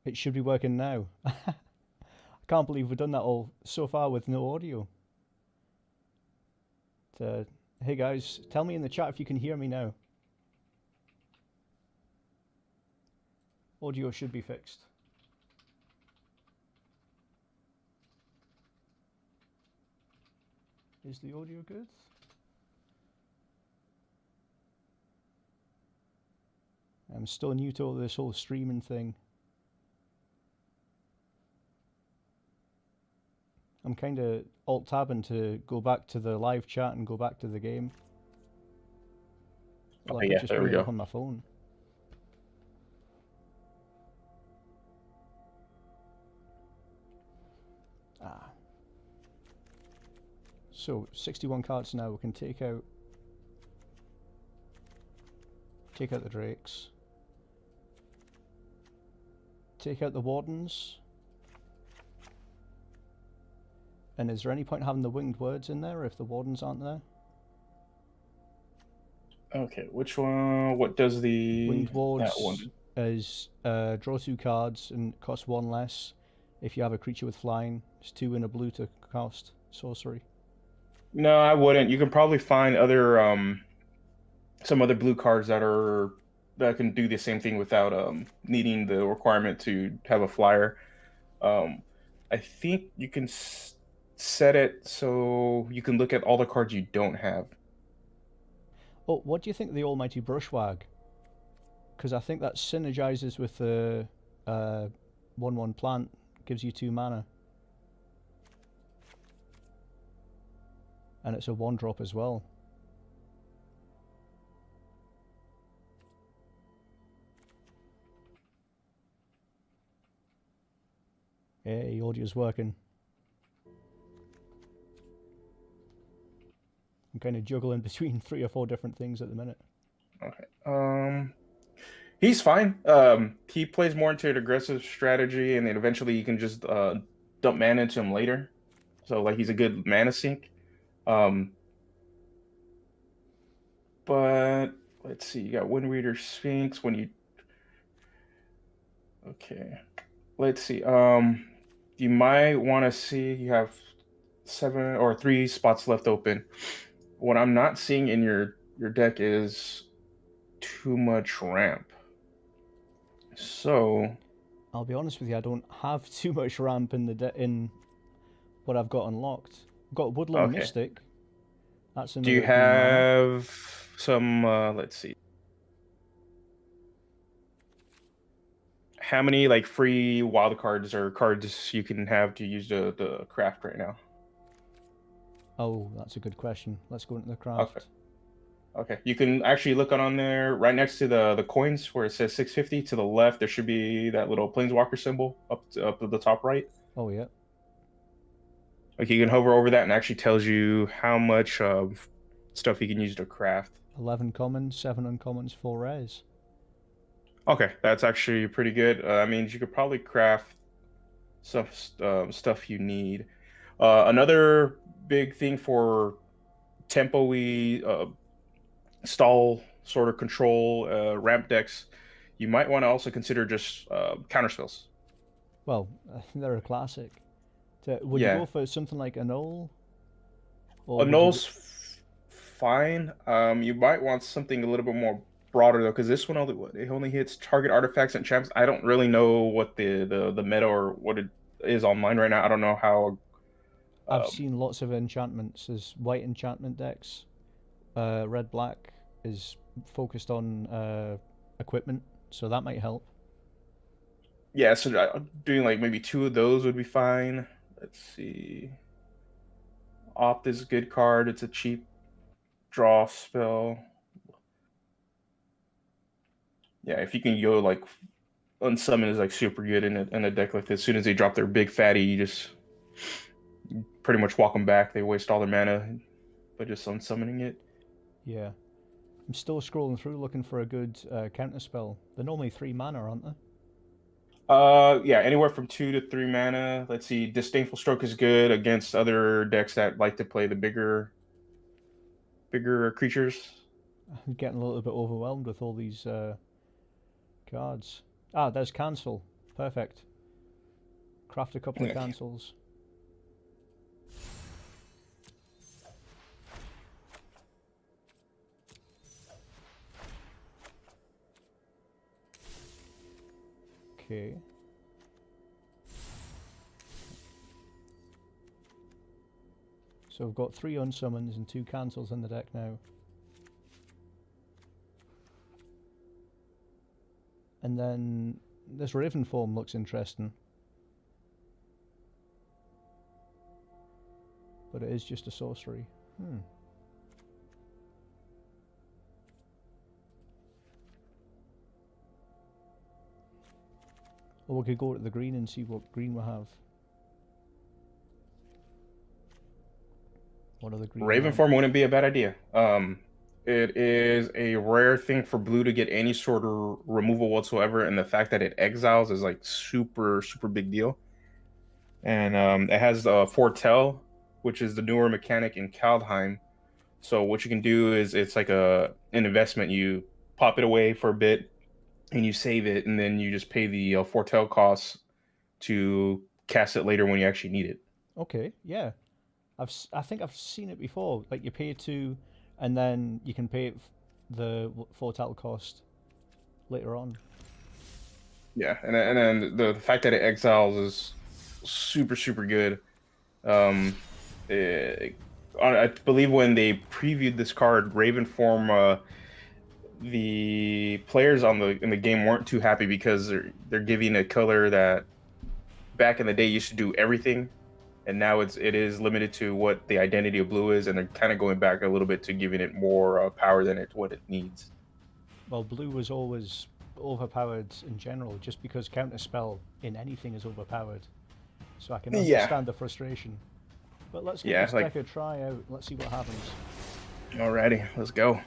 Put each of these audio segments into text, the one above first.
It should be working now. I can't believe we've done that all so far with no audio. Uh, hey guys, tell me in the chat if you can hear me now. Audio should be fixed. Is the audio good? I'm still new to all this whole streaming thing. I'm kind of alt-tabbing to go back to the live chat and go back to the game. Well, I Okay, could yeah, just there we bring it up go. on my phone. Ah. So, 61 cards now. We can take out the drakes. Take out the wardens. And is there any point having the winged words in there if the wardens aren't there? Okay, which one? What does the Winged that wards one? is draw 2 cards and cost 1 less. If you have a creature with flying, it's 2 and a blue to cost sorcery. No, I wouldn't. You can probably find other some other blue cards that can do the same thing without needing the requirement to have a flyer. Um, I think you can set it so you can look at all the cards you don't have. Oh, what do you think of the Almighty Brushwag? Because I think that synergizes with the 1/1 plant, gives you 2 mana, and it's a 1-drop as well. Hey, audio's working. I'm kind of juggling between 3 or 4 different things at the minute. Okay. He's fine. He plays more into an aggressive strategy, and then eventually you can just dump mana into him later. So like he's a good mana sink. Um, but let's see, you got Wind Reader Sphinx when you okay. Let's see. You might want to see you have 7 or 3 spots left open. What I'm not seeing in your deck is too much ramp. So I'll be honest with you, I don't have too much ramp in in what I've got unlocked. I've got Woodland okay. Mystic. That's Do you another green mana. have some let's see. How many like free wild cards or cards you can have to use the craft right now? Oh, that's a good question. Let's go into the Okay. craft. Okay. You can actually look on there right next to the coins where it says 650 to the left. There should be that little planeswalker symbol up to the top right. Oh yeah, Like you can hover over that and actually tells you how much stuff you can use to craft. 11 commons, 7 uncommons, 4 rares. Okay, that's actually pretty good. That means you could probably craft some stuff you need. Another big thing for tempo-y stall sort of control ramp decks, you might want to also consider just counter spells. Well, they're a classic. Would you Yeah, go for something like Annul? Or would you... null's fine. You might want something a little bit more broader though, because this one only it only hits target artifacts and champs. I don't really know what the meta or what it is online right now. I don't know how. I've Um, seen lots of enchantments as white enchantment decks. Red black is focused on equipment, so that might help. yeah, so doing like maybe 2 of those would be fine. Let's see. Opt is a good card. It's a cheap draw spell. Yeah, if you can go like unsummon is like super good in a deck like this. As soon as they drop their big fatty, you just pretty much walk them back. They waste all their mana by just unsummoning it. Yeah. I'm still scrolling through looking for a good counter spell. They're normally 3 mana, aren't they? Yeah, anywhere from 2 to 3 mana. Let's see, Disdainful Stroke is good against other decks that like to play the bigger creatures. I'm getting a little bit overwhelmed with all these cards. Ah, there's cancel. Perfect. Craft a couple of Okay. cancels. Okay. So we've got 3 unsummons and 2 cancels in the deck now. And then this Raven form looks interesting. But it is just a sorcery. Or we could go to the green and see what green we have. What are the green Raven land? form wouldn't be a bad idea. It is a rare thing for blue to get any sort of removal whatsoever, and the fact that it exiles is like super big deal. And it has foretell, which is the newer mechanic in Kaldheim. So what you can do is it's like an investment. You pop it away for a bit, and you save it, and then you just pay the foretell costs to cast it later when you actually need it. Okay, yeah. I think I've seen it before. Like you pay 2, and then you can pay the foretell cost later on. Yeah, and then the fact that it exiles is super good. Eh, I believe when they previewed this card, Raven form, the players in the game weren't too happy because they're giving a color that back in the day used to do everything, and now it is limited to what the identity of blue is, and they're kind of going back a little bit to giving it more power than what it needs. Well, blue was always overpowered in general, just because counterspell in anything is overpowered. So I can Yeah, understand the frustration. But let's give yeah. this Like, deck a try out. Let's see what happens. alrighty, let's go.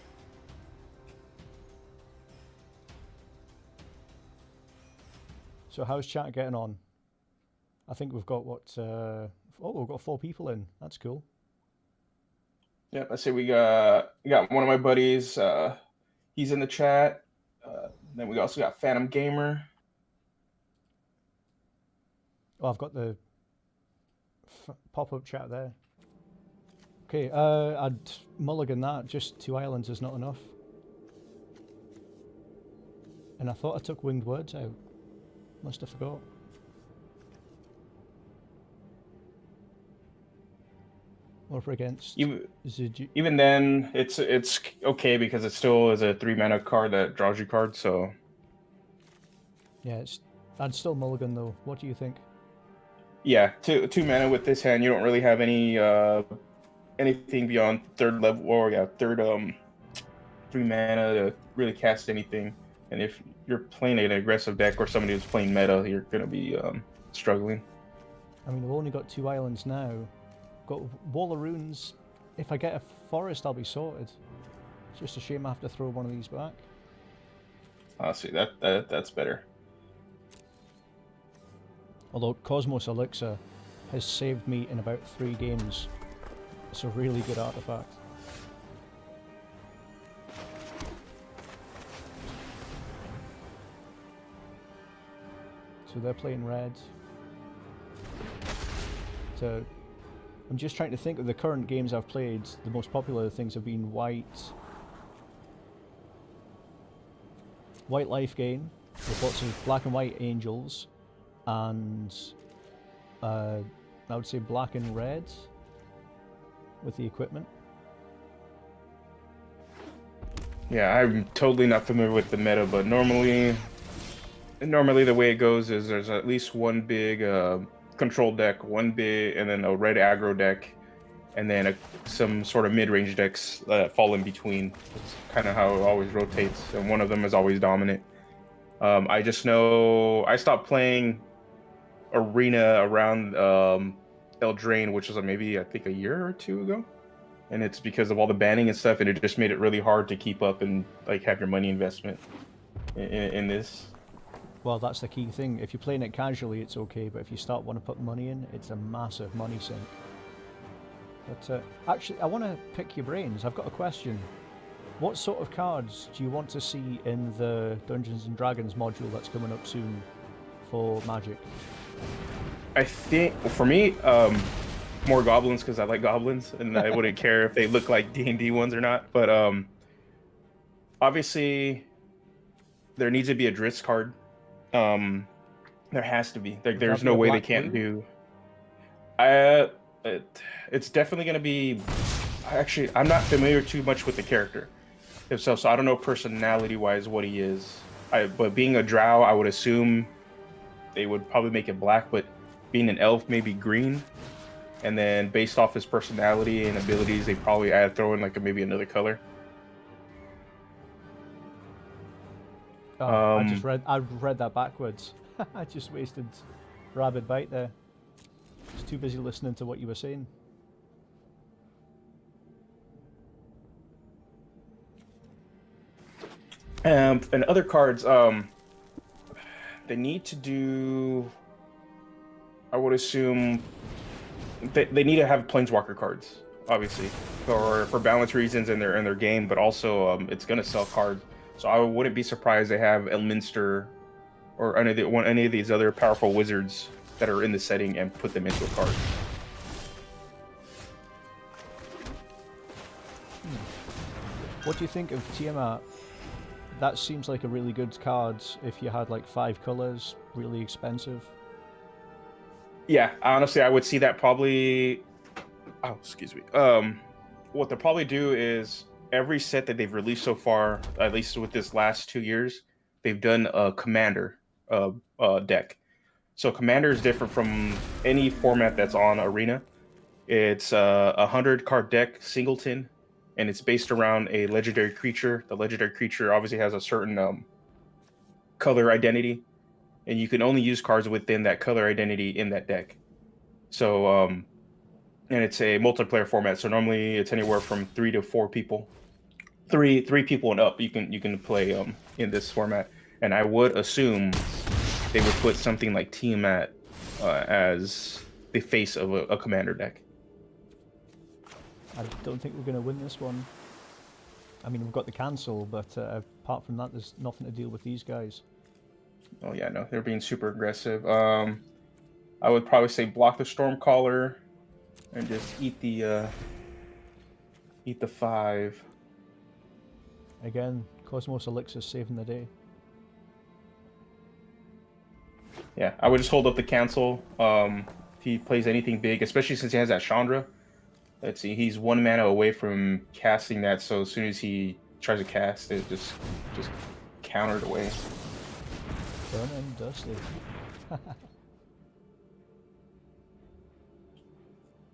So how's chat getting on? I think we've got what? Oh, we've got 4 people in. That's cool. Yeah, let's see. We got one of my buddies. He's in the chat. Then we also got Phantom Gamer. Oh, I've got the pop-up chat there. Okay, I'd mulligan that. Just 2 islands is not enough. And I thought I took Winged Words out. Must have forgot. Or for against Zidji. Even then, it's okay because it still is a 3 mana card that draws you cards. So Yeah, I'd still mulligan though. What do you think? yeah, 2 mana with this hand, you don't really have anything beyond 3rd level, or yeah, 3 mana to really cast anything. And if you're playing an aggressive deck or somebody who's playing meta, you're gonna be struggling. I mean, we've only got 2 islands now. Got Wall of Runes. If I get a forest, I'll be sorted. It's just a shame I have to throw one of these back. See, that's better. Although Cosmos Elixir has saved me in about 3 games. It's a really good artifact. So they're playing red. So I'm just trying to think of the current games I've played. The most popular things have been white life gain with lots of black and white angels, and I would say black and red with the equipment. Yeah, I'm totally not familiar with the meta, but normally the way it goes is there's at least one big control deck, one big, and then a red aggro deck, and then some sort of mid-range decks that fall in between. It's kind of how it always rotates, and one of them is always dominant. I just know I stopped playing Arena around Eldraine, which was maybe I think a year or 2 ago, and it's because of all the banning and stuff, and it just made it really hard to keep up and like have your money investment in this. Well, that's the key thing. If you're playing it casually, it's okay, but if you start want to put money in, it's a massive money sink. But actually, I want to pick your brains. I've got a question. What sort of cards do you want to see in the Dungeons and Dragons module that's coming up soon for Magic? I think for me, more goblins because I like goblins, and I wouldn't care if they look like D&D ones or not. But obviously, there needs to be a Drizzt card. There has to be. Would There's that be no a way they black can't blue? do. I, it's definitely gonna be. Actually, I'm not familiar too much with the character, if so I don't know personality-wise what he is. But being a drow, I would assume they would probably make it black. But being an elf, maybe green. And then based off his personality and abilities, they probably throw in like maybe another color. Oh, I read that backwards. I just wasted rabid bite there. Just too busy listening to what you were saying. And other cards, they need to do. I would assume they need to have planeswalker cards, obviously, for balance reasons in their game, but also it's gonna sell cards. So I wouldn't be surprised they have Elminster or any of these other powerful wizards that are in the setting and put them into a card. What do you think of Tiamat? That seems like a really good card if you had like 5 colors, really expensive. Yeah, honestly, I would see that probably. Oh, excuse me. What they'll probably do is every set that they've released so far, at least with this last 2 years, they've done a commander deck. So commander is different from any format that's on Arena. It's a 100-card deck, singleton, and it's based around a legendary creature. The legendary creature obviously has a certain color identity, and you can only use cards within that color identity in that deck. So, and it's a multiplayer format. So normally it's anywhere from 3 to 4 people, three people and up. You can play in this format, and I would assume they would put something like Tiamat as the face of a commander deck. I don't think we're going to win this one. I mean, we've got the cancel, but apart from that, there's nothing to deal with these guys. Oh yeah, no, they're being super aggressive. I would probably say block the Stormcaller and just eat the 5. Again, Cosmos Elixir saving the day. Yeah, I would just hold up the cancel. If he plays anything big, especially since he has that Chandra. Let's see, he's 1 mana away from casting that, so as soon as he tries to cast it, just countered away. Done and dusted.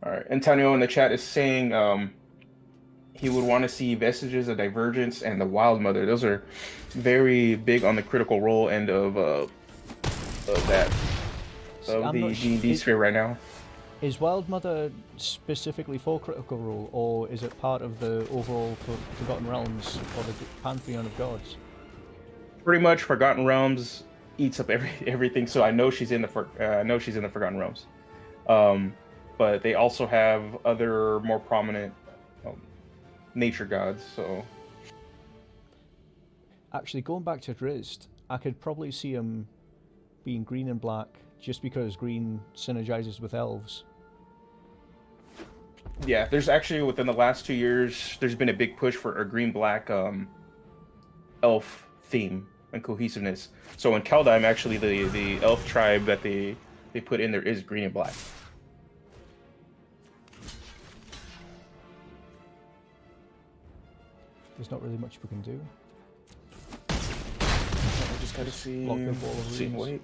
Alright, Antonio in the chat is saying he would want to see Vestiges of Divergence and the Wild Mother. Those are very big on the critical role end of that. Of the D&D sphere right now. Is Wild Mother specifically for Critical Role, or is it part of the overall Forgotten Realms or the Pantheon of Gods? Pretty much, Forgotten Realms eats up everything. So I know she's in the Forgotten Realms, but they also have other more prominent nature gods. So actually, going back to Drizzt, I could probably see him being green and black just because green synergizes with elves. Yeah, there's actually within the last 2 years, there's been a big push for a green-black elf theme and cohesiveness. So in Kaldheim, actually, the elf tribe that they put in there is green and black. There's not really much we can do. I just gotta see. Wait.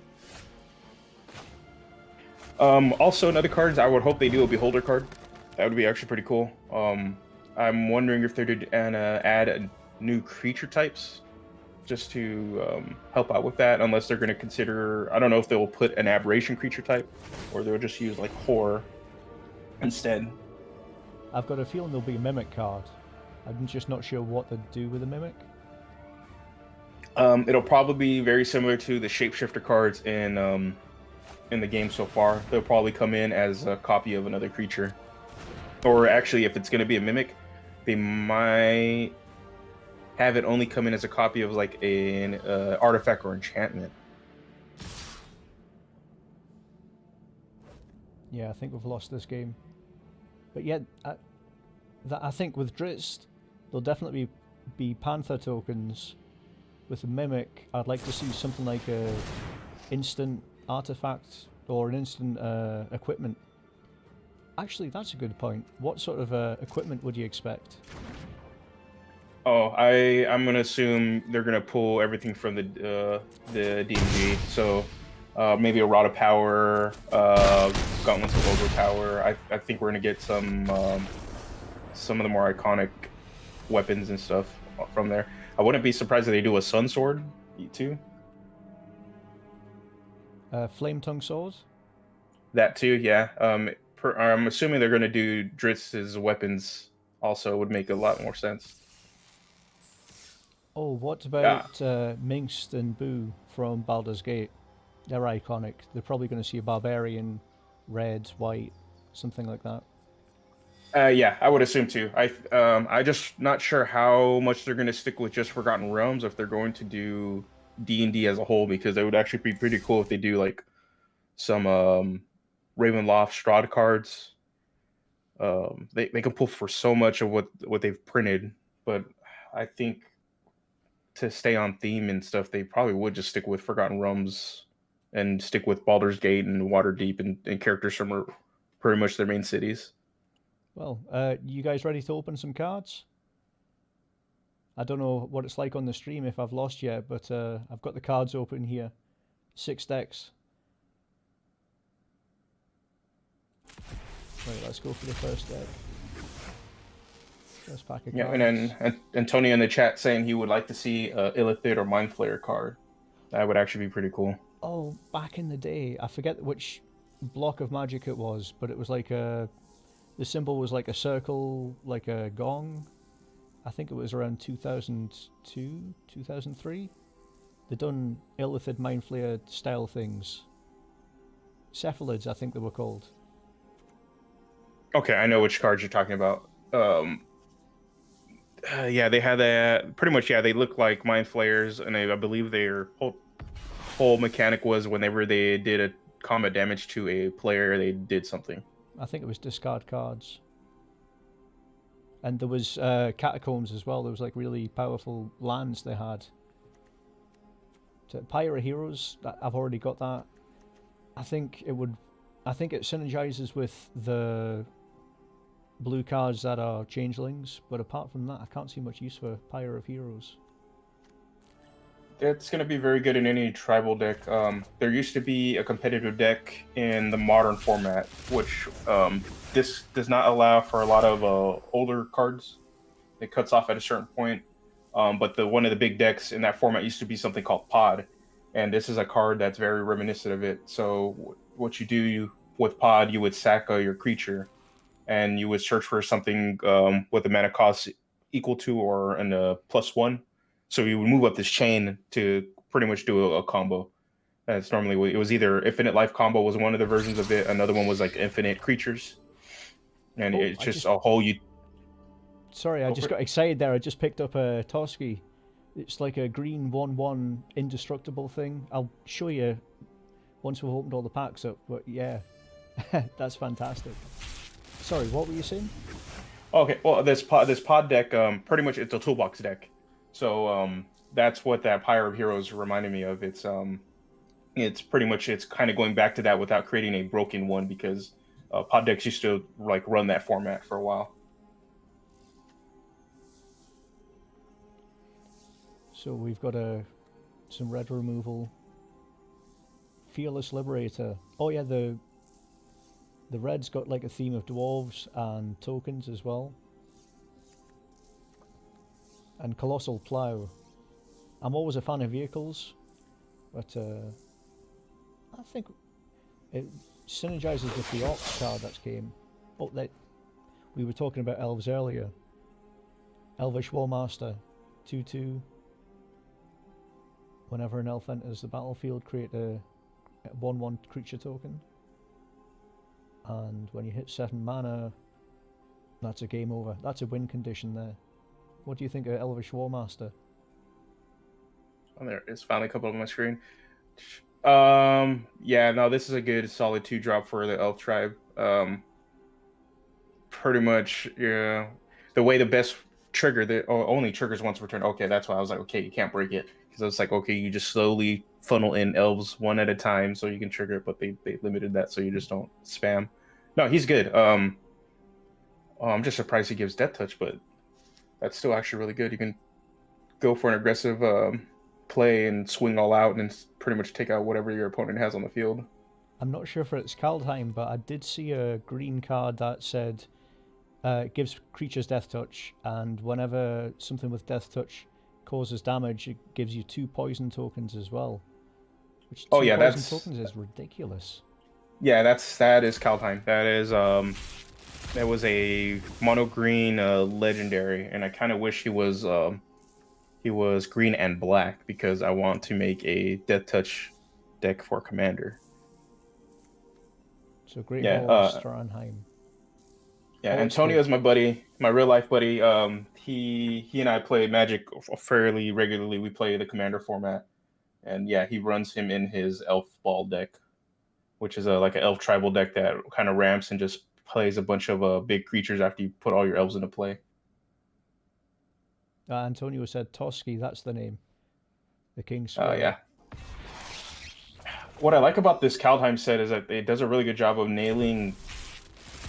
Also, another cards I would hope they do a Beholder card. That would be actually pretty cool. I'm wondering if they're gonna add new creature types just to help out with that. Unless they're gonna consider, I don't know if they will put an aberration creature type, or they'll just use like horror instead. I've got a feeling there'll be a Mimic card. I'm just not sure what to do with a Mimic. It'll probably be very similar to the Shapeshifter cards in the game so far. They'll probably come in as a copy of another creature. Or actually, if it's going to be a Mimic, they might have it only come in as a copy of like an artifact or enchantment. Yeah, I think we've lost this game. But yeah, I think with Drizzt, there'll definitely be Panther tokens. With the Mimic, I'd like to see something like a instant artifact or an instant equipment. Actually, that's a good point. What sort of equipment would you expect? Oh, I'm gonna assume they're gonna pull everything from the D&D. So maybe a Rod of Power, Gauntlets of Overpower. I think we're gonna get some of the more iconic weapons and stuff from there. I wouldn't be surprised if they do a Sun Sword too. Flame Tongue Sword? That too, yeah. I'm assuming they're gonna do Dritz's weapons. Also, would make a lot more sense. Oh, what Yeah. about Mingst and Boo from Baldur's Gate? They're iconic. They're probably going to see a barbarian, red, white, something like that. Yeah, I would assume too. I just not sure how much they're going to stick with just Forgotten Realms, if they're going to do D&D as a whole, because it would actually be pretty cool if they do like some Ravenloft Strahd cards. They can pull for so much of what they've printed, but I think to stay on theme and stuff, they probably would just stick with Forgotten Realms and stick with Baldur's Gate and Waterdeep and characters from pretty much their main cities. Well, you guys ready to open some cards? I don't know what it's like on the stream if I've lost yet, but I've got the cards open here. 6 decks. Right, let's go for the first deck. First pack of Yeah, cards. and then Antonio in the chat saying he would like to see a Illithid or Mind Flayer card. That would actually be pretty cool. Oh, back in the day, I forget which block of Magic it was, but it was like a... The symbol was like a circle, like a gong. I think it was around 2002, 2003. They done Illithid Mind Flayer style things. Cephalids, I think they were called. Okay, I know which cards you're talking about. Yeah, they had that pretty much. Yeah, they look like Mind Flayers, and I believe their whole mechanic was whenever they did a combat damage to a player, they did something. I think it was discard cards. And there was catacombs as well. There was like really powerful lands they had. Pyre Heroes, I've already got that. I think it would. I think it synergizes with the blue cards that are changelings, but apart from that, I can't see much use for Pyre of Heroes. It's going to be very good in any tribal deck. There used to be a competitive deck in the modern format, which this does not allow for a lot of older cards. It cuts off at a certain point. But one of the big decks in that format used to be something called Pod, and this is a card that's very reminiscent of it. So what you do with Pod, you would sack your creature, and you would search for something with a mana cost equal to or an +1. So you would move up this chain to pretty much do a combo. That's normally it was either Infinite Life combo was one of the versions of it. Another one was like Infinite Creatures, and Oh, it's just a whole you. Sorry, I just got excited there. I just picked up a Toski. It's like a green 1/1 indestructible thing. I'll show you once we've opened all the packs up. But yeah, that's fantastic. Sorry, what were you saying? Okay, well this pod deck, pretty much it's a toolbox deck. So that's what that Pyre of Heroes reminded me of. It's pretty much it's kind of going back to that without creating a broken one, because pod decks used to like run that format for a while. So we've got some red removal. Fearless Liberator. Oh yeah, the red's got like a theme of dwarves and tokens as well. And Colossal Plough. I'm always a fan of vehicles, but I think it synergizes with the Ox card that came. Oh, we were talking about elves earlier. Elvish Warmaster, 2/2. Whenever an elf enters the battlefield, create a 1/1 creature token. And when you hit 7 mana, that's a game over. That's a win condition there. What do you think of Elvish Warmaster? Oh, there it's finally a couple on my screen. Yeah, no, this is a good solid 2 drop for the elf tribe. Pretty much, yeah. The way the best trigger the only triggers once per turn. Okay, that's why I was like, okay, you can't break it because I was like, okay, you just slowly funnel in elves one at a time so you can trigger it, but they limited that so you just don't spam. No, he's good. I'm just surprised he gives death touch, but that's still actually really good. You can go for an aggressive play and swing all out and pretty much take out whatever your opponent has on the field. I'm not sure if it's Kaldheim, but I did see a green card that said it gives creatures death touch, and whenever something with death touch causes damage, it gives you 2 poison tokens as well. Which Oh two yeah, poison that's tokens is ridiculous. yeah, that is Kaldheim. That was a mono green legendary, and I kind of wish he was green and black because I want to make a death touch deck for commander. So Great Yeah, Hall of Stranheim. yeah. Oh, it's Antonio good. is my buddy, my real life buddy. He and I play Magic fairly regularly. We play the commander format, and yeah, he runs him in his elf ball deck, which is like an elf tribal deck that kind of ramps and just plays a bunch of big creatures after you put all your elves into play. Antonio said Toski, that's the name. The King's Squirrel. Yeah. What I like about this Kaldheim set is that it does a really good job of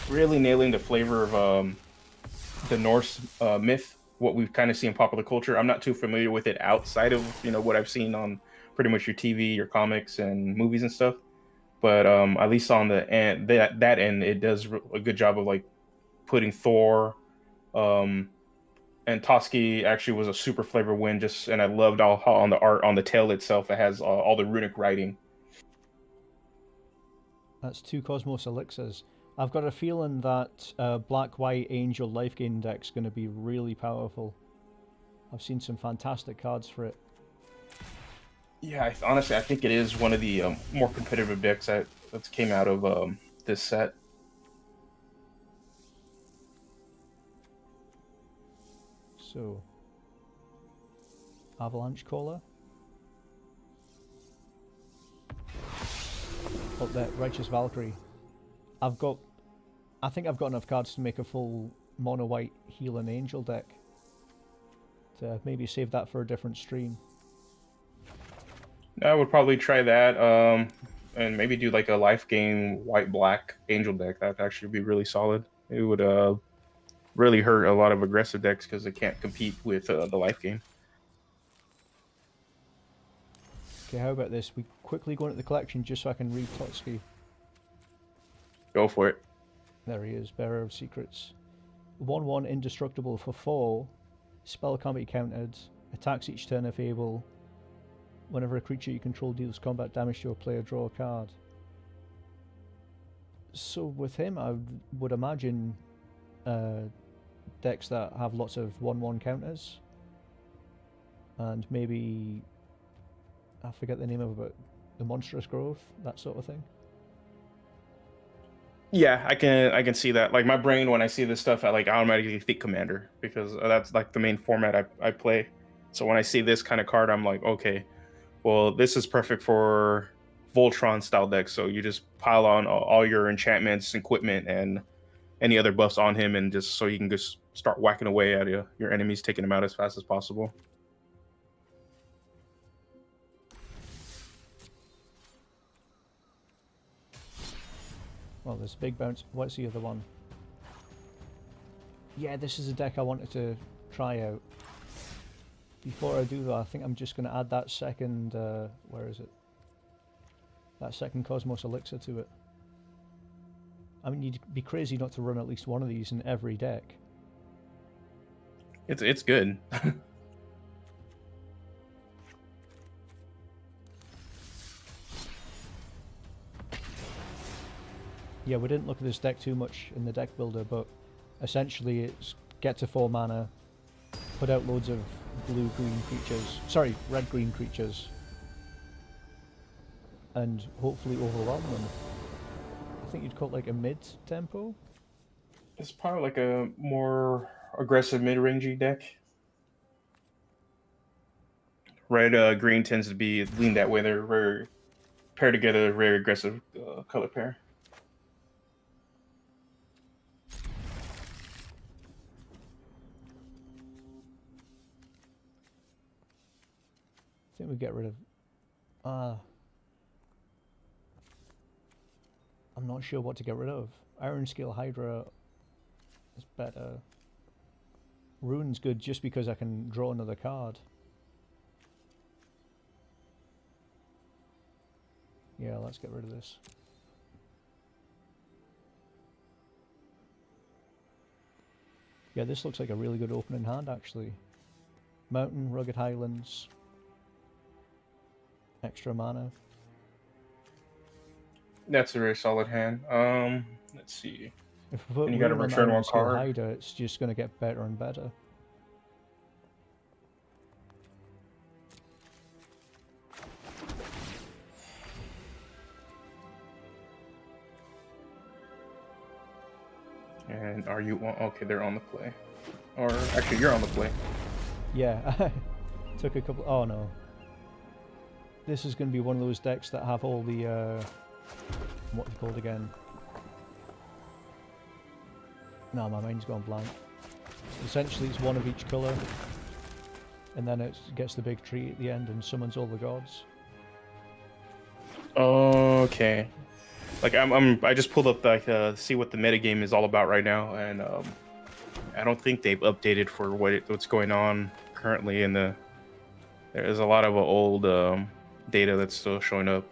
really nailing the flavor of the Norse myth, what we've kind of seen in popular culture. I'm not too familiar with it outside of what I've seen on pretty much your TV, your comics, and movies and stuff. But at least on the end that end, it does a good job of like putting Thor, um, and Toski actually was a super flavor win. Just and I loved all how on the art on the tail itself, it has all the runic writing. That's 2 Cosmos Elixirs. I've got a feeling that Black White Angel life gain deck's going to be really powerful. I've seen some fantastic cards for it. Yeah, honestly, I think it is one of the more competitive decks that came out of this set. So, Avalanche Caller. Oh, there, Righteous Valkyrie. I think I've got enough cards to make a full mono white heal and angel deck. To maybe save that for a different stream. I would probably try that, and maybe do like a life game white black angel deck. That'd actually be really solid. It would really hurt a lot of aggressive decks because they can't compete with the life game. Okay, how about this? We quickly go into the collection just so I can read Totsky. Go for it. There he is, Bearer of Secrets. 1/1 indestructible for 4. Spell can't be countered. Attacks each turn if able. Whenever a creature you control deals combat damage to your player, draw a card. So with him, I would imagine decks that have lots of 1/1 counters. And maybe, I forget the name of it, the Monstrous Growth, that sort of thing. Yeah, I can see that. Like my brain when I see this stuff, I like automatically think commander because that's like the main format I play. So when I see this kind of card, I'm like, okay, well, this is perfect for Voltron style decks. So you just pile on all your enchantments, equipment, and any other buffs on him, and just so you can just start whacking away at your enemies, taking them out as fast as possible. Well, there's Big Bounce. What's the other one? Yeah, this is a deck I wanted to try out. Before I do though, I think I'm just going to add that second, where is it? That second Cosmos Elixir to it. I mean, you'd be crazy not to run at least one of these in every deck. It's good. Yeah, we didn't look at this deck too much in the deck builder, but essentially it's get to 4 mana, put out loads of blue-green creatures, sorry, red-green creatures, and hopefully overwhelm them. I think you'd call it like a mid-tempo? It's probably like a more aggressive mid-rangey deck. Red green tends to be lean that way. They're very pair together a very aggressive color pair. I think we get rid of... I'm not sure what to get rid of. Iron Scale Hydra is better. Rune's good just because I can draw another card. Yeah, let's get rid of this. Yeah, this looks like a really good opening hand, actually. Mountain, Rugged Highlands. Extra mana. That's a very solid hand. Let's see. If we put And you got to Rune on return Iron one Scale card. Hydra, it's just going to get better and better. And are you on? Okay, they're on the play. Or actually, you're on the play. Yeah, I took a couple... Oh no. This is going to be one of those decks that have all the... what are they called again? No, my mind's gone blank. Essentially, it's one of each colour. And then it gets the big tree at the end and summons all the gods. Okay. Like I just pulled up like see what the metagame is all about right now, and I don't think they've updated for what's going on currently in the. There's a lot of old data that's still showing up.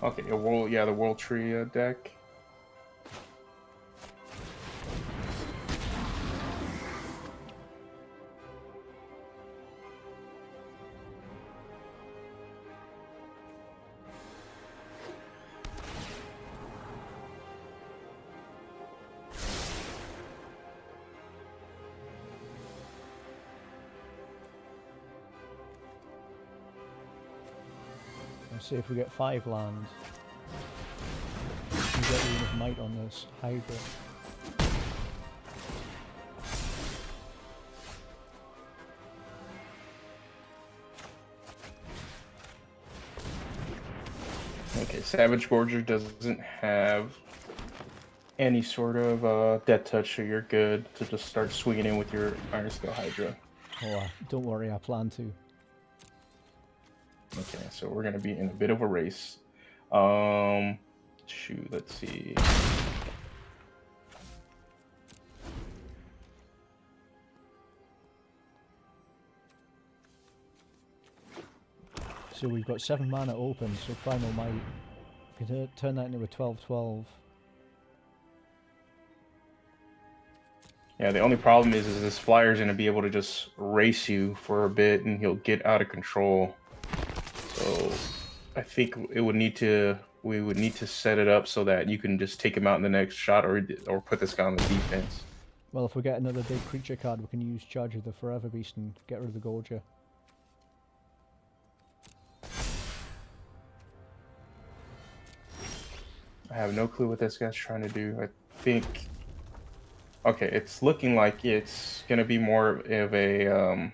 Okay, the World Tree deck. Let's see if we get 5 lands. We get enough might on this Hydra. Okay, Savage Gorger doesn't have any sort of death touch, so you're good to just start swinging in with your Iron Scale Hydra. Oh, don't worry, I plan to. Okay, so we're gonna be in a bit of a race. Shoot, let's see. So we've got 7 mana open, so Primal Might. We can turn that into a 12/12. Yeah, the only problem is this flyer's gonna be able to just race you for a bit, and he'll get out of control. So I think we would need to set it up so that you can just take him out in the next shot, or put this guy on the defense. Well, if we get another big creature card, we can use Charge of the Forever Beast and get rid of the Gorger. I have no clue what this guy's trying to do. I think... Okay, it's looking like it's gonna be more of a...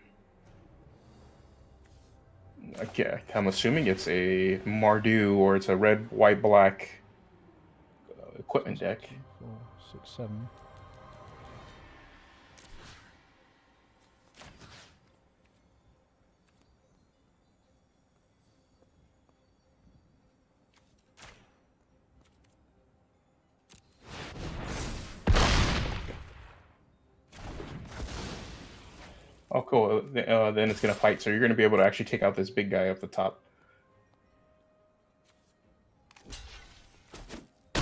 Okay, I'm assuming it's a Mardu, or it's a red, white, black equipment deck. 2, 4, 6, 7. Oh, cool. Then it's gonna fight, so you're gonna be able to actually take out this big guy up the top. There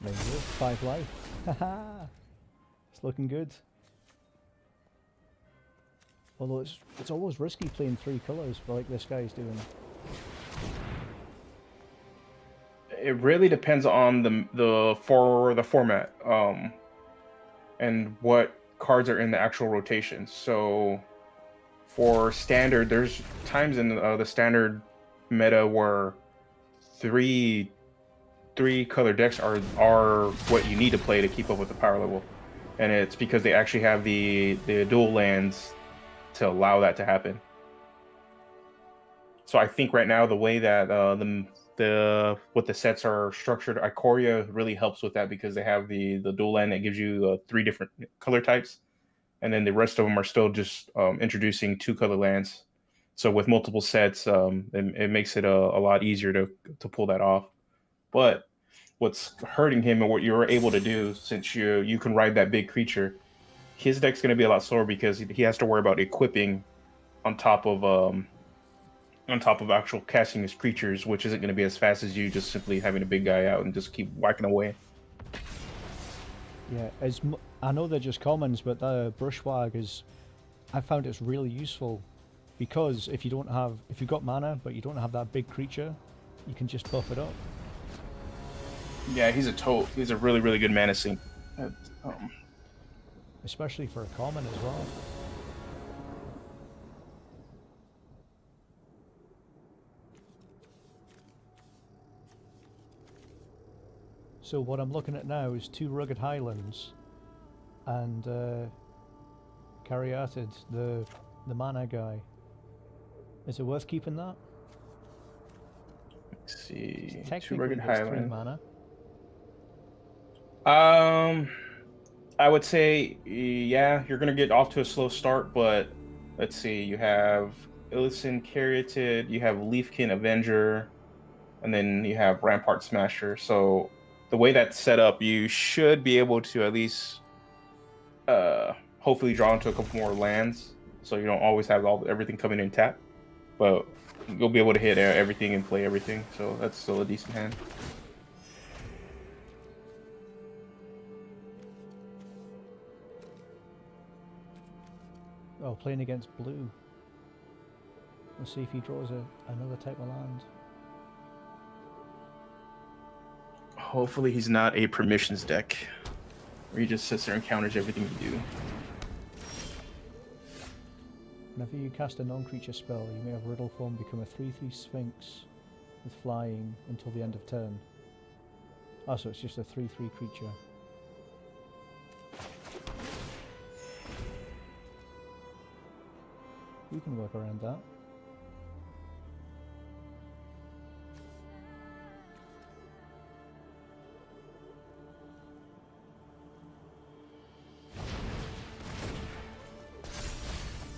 you go, 5 life. Haha! It's looking good. Although it's always risky playing 3 colours, like this guy's doing. It really depends on the format. and what cards are in the actual rotation. So for standard, there's times in the standard meta where three color decks are what you need to play to keep up with the power level, and it's because they actually have the dual lands to allow that to happen. So I think right now the way that the what the sets are structured, Ikoria really helps with that because they have the dual land that gives you 3 different color types, and then the rest of them are still just introducing 2 color lands. So with multiple sets, it makes it a lot easier to pull that off. But what's hurting him and what you're able to do, since you can ride that big creature, his deck's going to be a lot slower because he has to worry about equipping on top of actual casting his creatures, which isn't going to be as fast as you just simply having a big guy out and just keep whacking away. Yeah, I know they're just commons, but the Brushwag is, I found it's really useful because if you've got mana but you don't have that big creature, you can just buff it up. Yeah, he's a really, really good mana sink. Especially for a common as well. So what I'm looking at now is 2 Rugged Highlands and Caryatid, the mana guy. Is it worth keeping that? Let's see. Technically, 2 Rugged it's Highlands. 3 mana. I would say, yeah, you're gonna get off to a slow start, but let's see. You have Illison, Caryatid, you have Leafkin, Avenger, and then you have Rampart Smasher. So the way that's set up, you should be able to at least hopefully draw into a couple more lands, so you don't always have everything coming in tap. But you'll be able to hit everything and play everything, so that's still a decent hand. Oh, playing against blue. Let's see if he draws another type of land. Hopefully he's not a permissions deck, where he just sits there and counters everything you do. Whenever you cast a non-creature spell, you may have Riddle Form become a 3/3 Sphinx with flying until the end of turn. Ah, so it's just a 3/3 creature. We can work around that.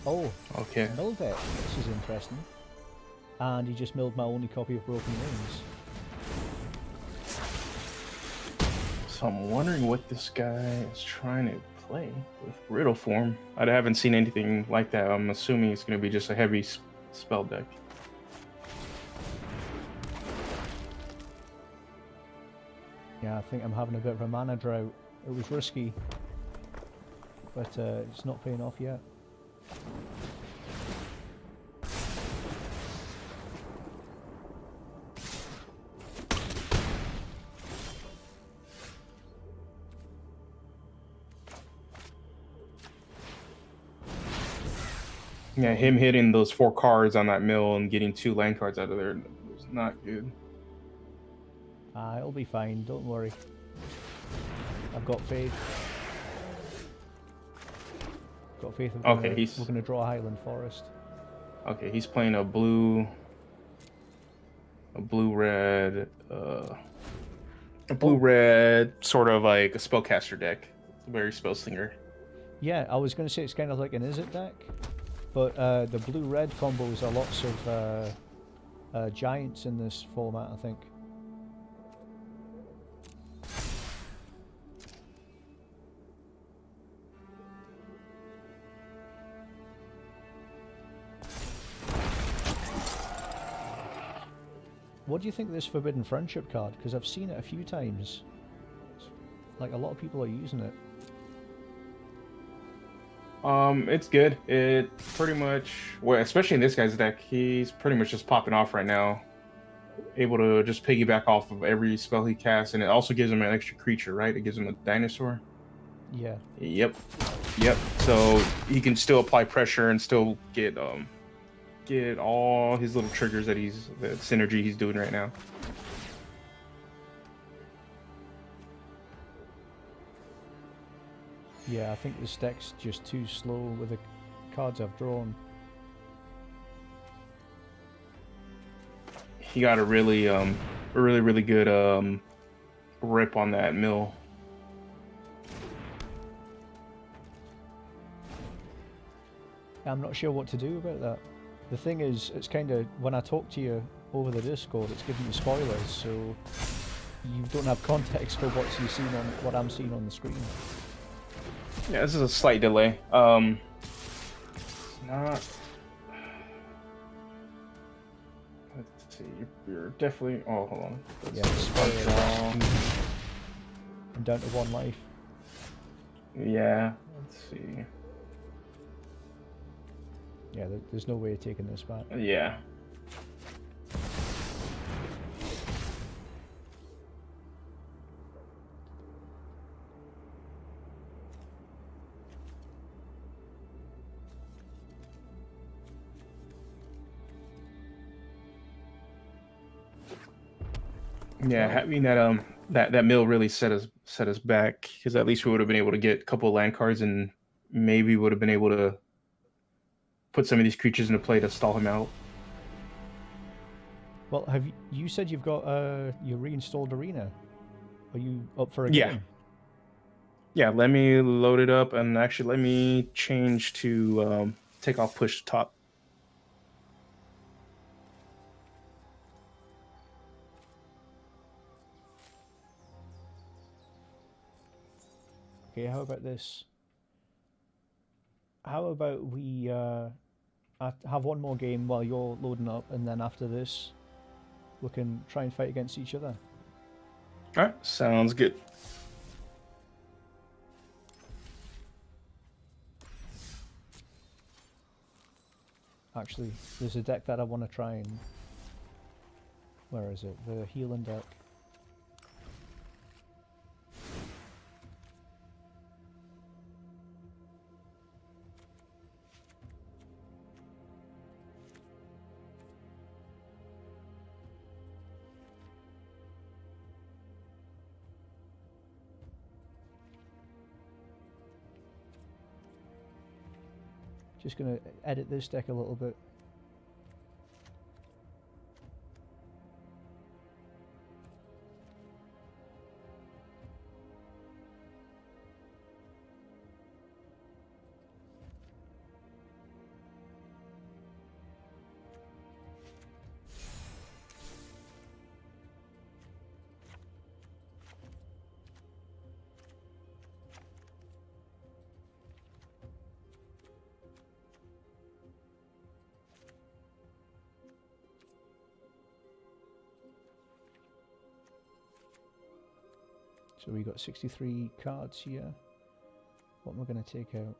Oh, Okay. milled it. This is interesting. And he just milled my only copy of Broken Wings. So I'm wondering what this guy is trying to play with Riddle Form. I haven't seen anything like that. I'm assuming it's going to be just a heavy spell deck. Yeah, I think I'm having a bit of a mana drought. It was risky, but it's not paying off yet. Yeah, him hitting those 4 cards on that mill and getting 2 land cards out of there was not good. It'll be fine, don't worry. I've got faith. Got faith we're gonna draw a Highland Forest. Okay, he's playing a blue red sort of like a spellcaster deck. Very spellslinger. Yeah, I was gonna say it's kind of like an Izzet deck, but the blue-red combos are lots of giants in this format, I think. What do you think of this Forbidden Friendship card? Because I've seen it a few times. Like, a lot of people are using it. It's good. It pretty much, well, especially in this guy's deck, he's pretty much just popping off right now. Able to just piggyback off of every spell he casts, and it also gives him an extra creature, right? It gives him a dinosaur. Yeah. Yep. Yep. So he can still apply pressure and still get all his little triggers that the synergy he's doing right now. Yeah, I think the deck's just too slow with the cards I've drawn. He got a really good rip on that mill. I'm not sure what to do about that. The thing is, it's kind of, when I talk to you over the Discord, it's giving you spoilers, so you don't have context for what I'm seeing on the screen. Yeah, this is a slight delay. It's not. Let's see. You're definitely. Oh, hold on. Yeah, spoilers. I'm down to 1 life. Yeah. Let's see. Yeah, there's no way of taking this back. Yeah. Yeah, having that mill really set us back, because at least we would have been able to get a couple of land cards and maybe would have been able to put some of these creatures into play to stall him out. Well, you said you've got your reinstalled arena? Are you up for a Yeah. game? Yeah, let me load it up, and actually let me change to take off push to top. Okay, how about this? How about we have one more game while you're loading up, and then after this, we can try and fight against each other. All right, sounds good. Actually, there's a deck that I want to try and... Where is it? The healing deck. Just going to edit this deck a little bit. So we got 63 cards here. What am I going to take out?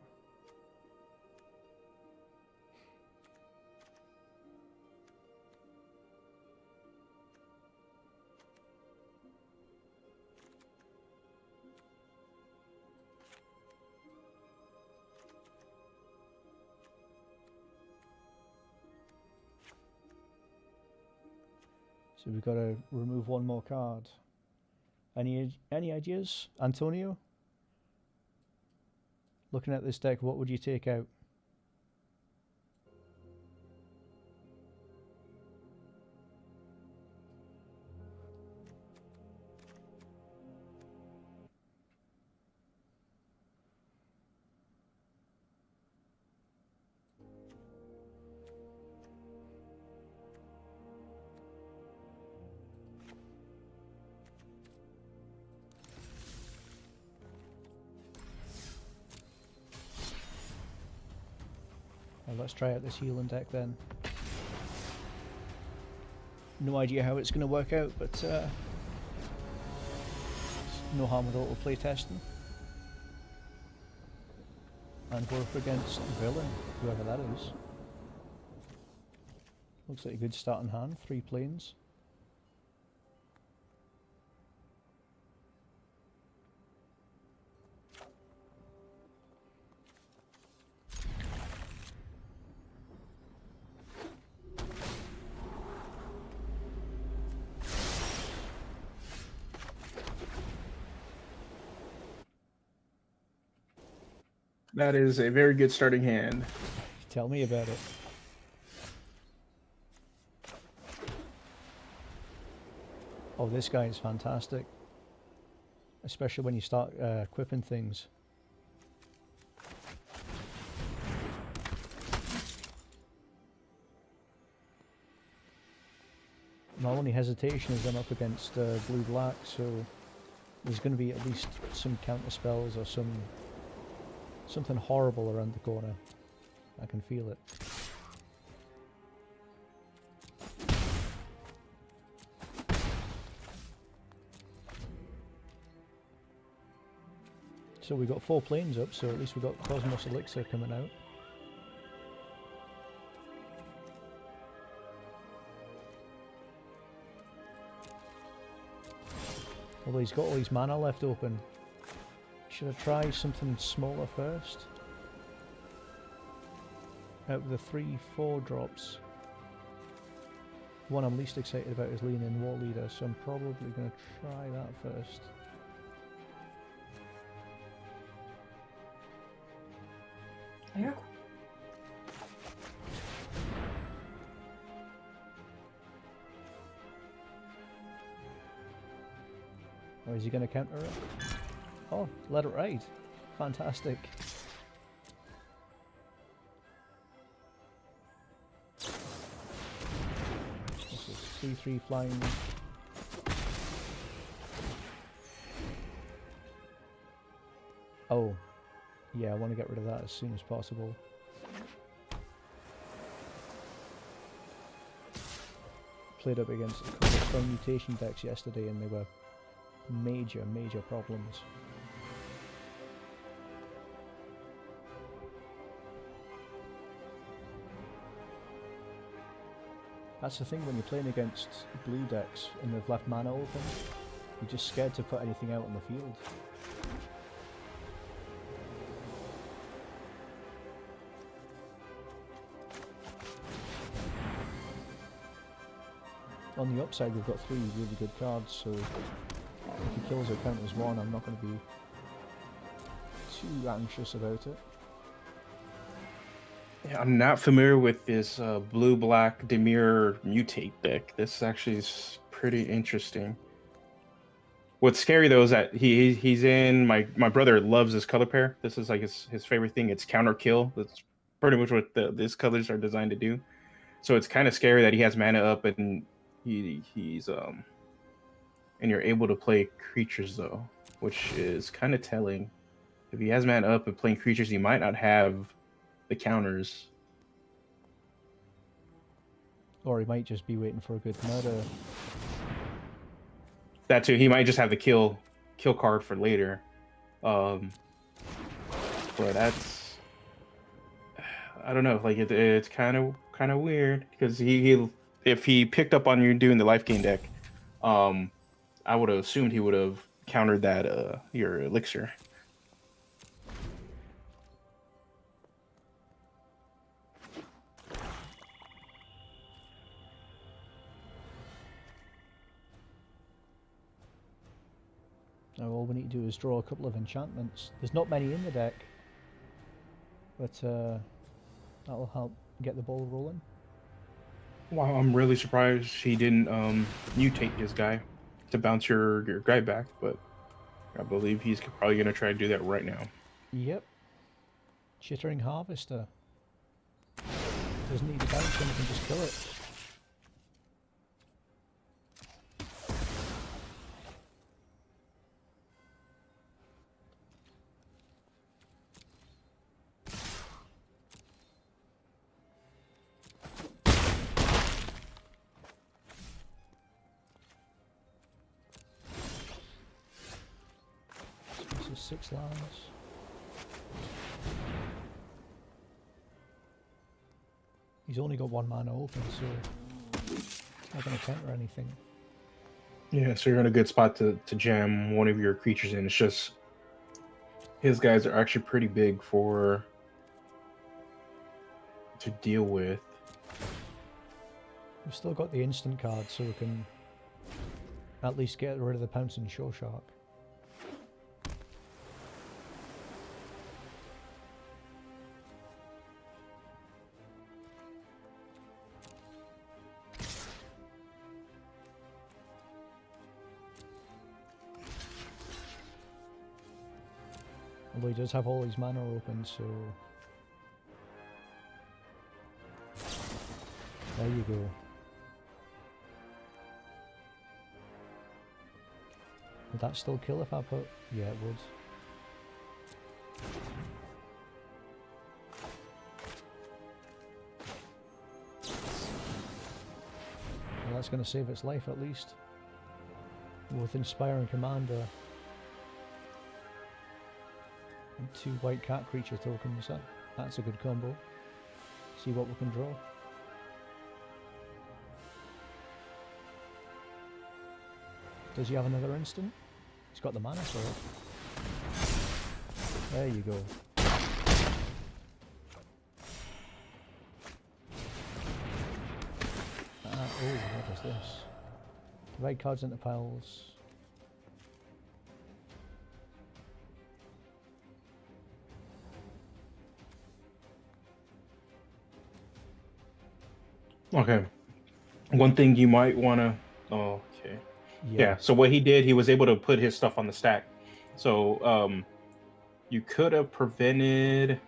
So we've got to remove one more card. Any ideas, Antonio? Looking at this deck, what would you take out? Well, let's try out this healing deck then. No idea how it's going to work out, but no harm with auto play testing. And we're up against Villain, whoever that is. Looks like a good starting hand, 3 planes. That is a very good starting hand. Tell me about it. Oh, this guy is fantastic. Especially when you start equipping things. My only hesitation is I'm up against blue-black, so there's going to be at least some counter spells or something horrible around the corner. I can feel it. So we got 4 planes up, so at least we got Cosmos Elixir coming out. Although he's got all his mana left open. Should I try something smaller first? Out of the 3-4 drops. The one I'm least excited about is Leaning Wall Leader, so I'm probably going to try that first. Yeah. Or is he going to counter it? Oh, let it ride. Fantastic. This is 3-3 flying. Oh, yeah, I want to get rid of that as soon as possible. Played up against a couple of strong mutation decks yesterday and they were major problems. That's the thing when you're playing against blue decks and they've left mana open, you're just scared to put anything out on the field. On the upside we've got 3 really good cards, so if he kills or counters 1 I'm not going to be too anxious about it. Yeah, I'm not familiar with this blue-black Demir mutate deck. This actually is pretty interesting. What's scary though is that he's in my brother loves this color pair. This is like his favorite thing. It's counter kill. That's pretty much what these colors are designed to do. So it's kind of scary that he has mana up and he's and you're able to play creatures though, which is kind of telling. If he has mana up and playing creatures, he might not have the counters. Or he might just be waiting for a good murder. That too, he might just have the kill card for later. But that's, I don't know, like it's kind of weird because he if he picked up on you doing the life gain deck, I would have assumed he would have countered that your elixir. Now all we need to do is draw a couple of enchantments. There's not many in the deck, but that'll help get the ball rolling. Wow, I'm really surprised he didn't mutate his guy to bounce your guy back, but I believe he's probably going to try to do that right now. Yep. Chittering Harvester. Doesn't need to bounce him, you can just kill it. This is 6 lands. He's only got 1 mana open, so it's not going to counter anything. Yeah, so you're in a good spot to jam one of your creatures in. It's just his guys are actually pretty big to deal with. We've still got the instant card, so we can at least get rid of the Pounce and Show Shark. Although he does have all his mana open, so... There you go. Would that still kill if I put... Yeah, it would. Well, that's going to save its life at least. With Inspiring Commander. And 2 white cat creature tokens. That's a good combo. See what we can draw. Does he have another instant? He's got the mana for it. There you go. Oh, what is this? Divide cards into piles. Okay. One thing you might want to... Oh, okay. Yeah, so what he did, he was able to put his stuff on the stack. So you could have prevented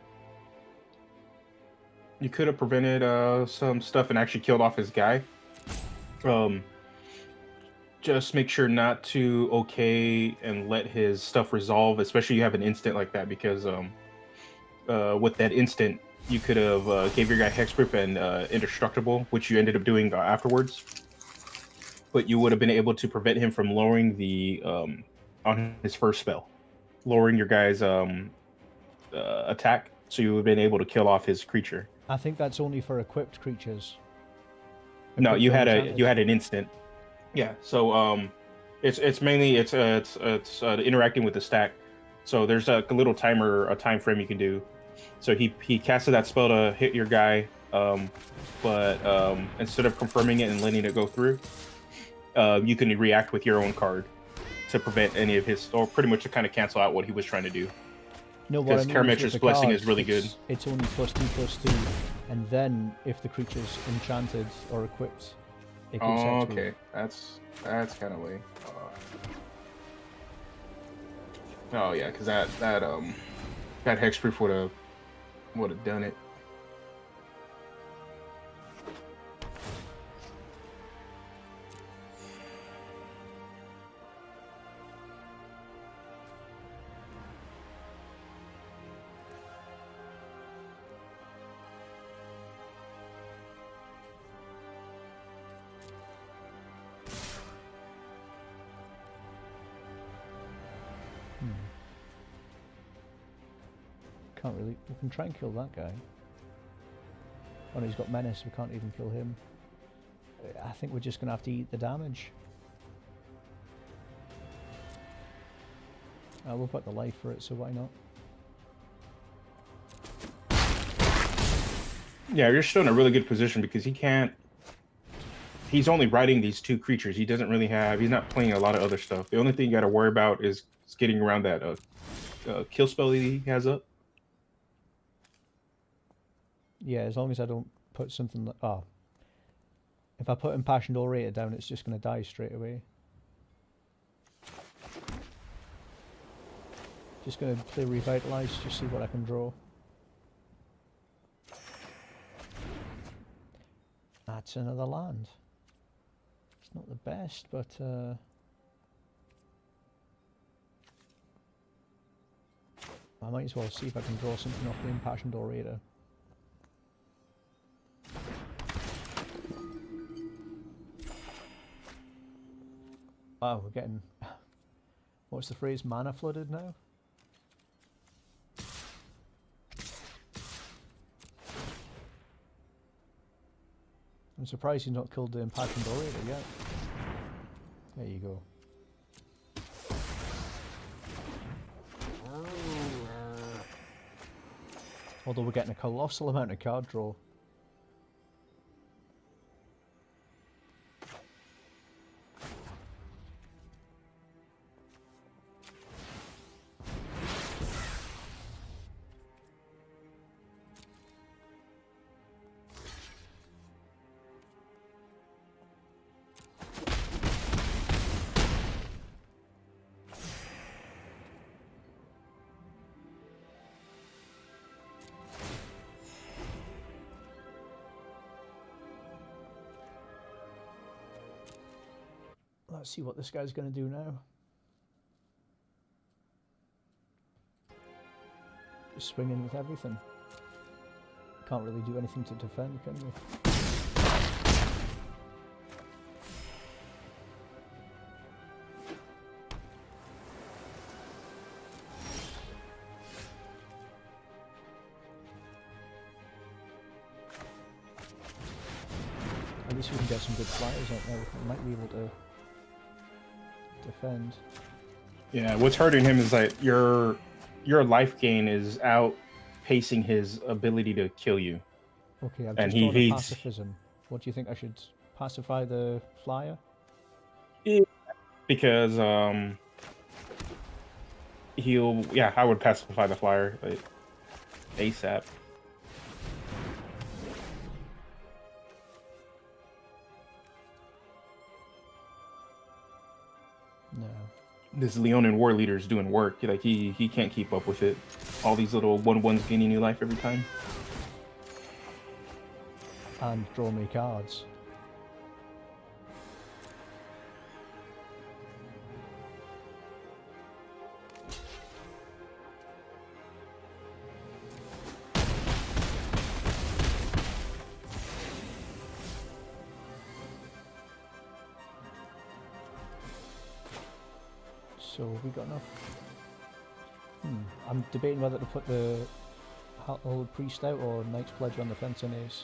some stuff and actually killed off his guy. Just make sure not to okay and let his stuff resolve, especially you have an instant like that, because with that instant you could have gave your guy hexproof and indestructible, which you ended up doing afterwards. But you would have been able to prevent him from lowering the on his first spell, lowering your guy's attack, so you would have been able to kill off his creature. I think that's only for equipped creatures. No, you had an instant. Yeah, so it's mainly interacting with the stack. So there's a little timer, a time frame you can do. So he casted that spell to hit your guy, but instead of confirming it and letting it go through, you can react with your own card to prevent any of his, or pretty much to kind of cancel out what he was trying to do. No, because Karamex's Blessing is really good. It's only +2/+2, and then if the creature's enchanted or equipped, it can Oh, okay. That's kind of lame. Oh yeah, because that hexproof would have done it. Can't really. We can try and kill that guy. Oh no, he's got menace. We can't even kill him. I think we're just gonna have to eat the damage. We've got the life for it, so why not? Yeah, you're still in a really good position because he can't. He's only riding these 2 creatures. He doesn't really have. He's not playing a lot of other stuff. The only thing you got to worry about is getting around that kill spell that he has up. Yeah, as long as I don't put something like... Oh. If I put Impassioned Orator down, it's just going to die straight away. Just going to play Revitalize, just see what I can draw. That's another land. It's not the best, but... I might as well see if I can draw something off the Impassioned Orator. Oh, we're getting... What's the phrase? Mana flooded now? I'm surprised he's not killed the Impassioned Orator yet. There you go. Although we're getting a colossal amount of card draw. Let's see what this guy's going to do now. Just swinging with everything. Can't really do anything to defend, can you? At least we can get some good flyers out there. We might be able to defend. Yeah, what's hurting him is that your life gain is outpacing his ability to kill you. Okay, I've And just drawn a he's pacifism. What do you think I should pacify the flyer? because I would pacify the flyer like, ASAP. No. This Leonin war leader is doing work. Like he can't keep up with it. All these little 1/1s gaining new life every time. And draw me cards. So we got enough. I'm debating whether to put the Old Priest out or Knight's Pledge on the fencing ace.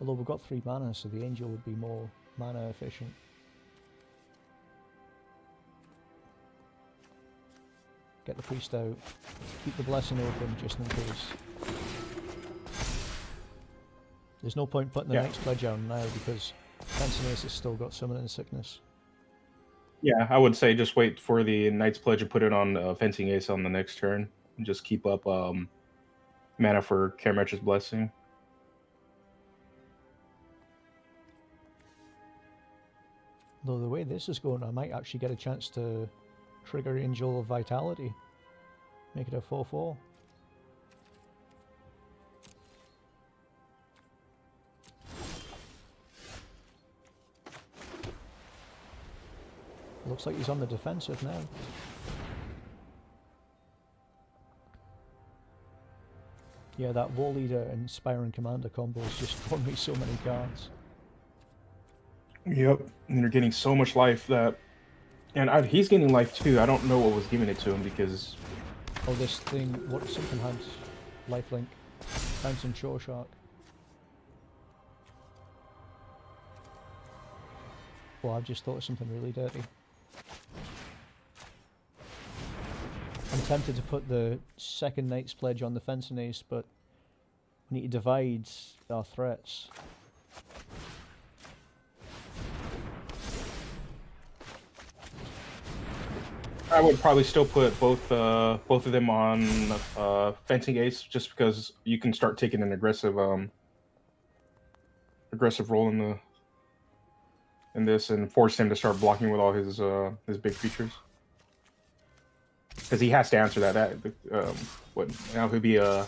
Although we've got 3 mana, so the Angel would be more mana efficient. Get the Priest out, keep the Blessing open just in case. There's no point putting the Knight's Pledge on now because Fencing Ace has still got Summoning Sickness. Yeah, I would say just wait for the Knight's Pledge and put it on Fencing Ace on the next turn. And just keep up mana for Karametra's Blessing. Though the way this is going, I might actually get a chance to trigger Angel of Vitality. Make it a 4/4. Looks like he's on the defensive now. Yeah, that War Leader and Inspiring Commander combo has just thrown me so many cards. Yep, and they're getting so much life that... And he's getting life too. I don't know what was giving it to him because... Oh, this thing, what something had lifelink. Bouncing Shore Shark. Well, I've just thought of something really dirty. I'm tempted to put the second Knight's Pledge on the Fencing Ace, but we need to divide our threats. I would probably still put both of them on Fencing Ace, just because you can start taking an aggressive role in this and force him to start blocking with all his big features. Because he has to answer that. What now could be a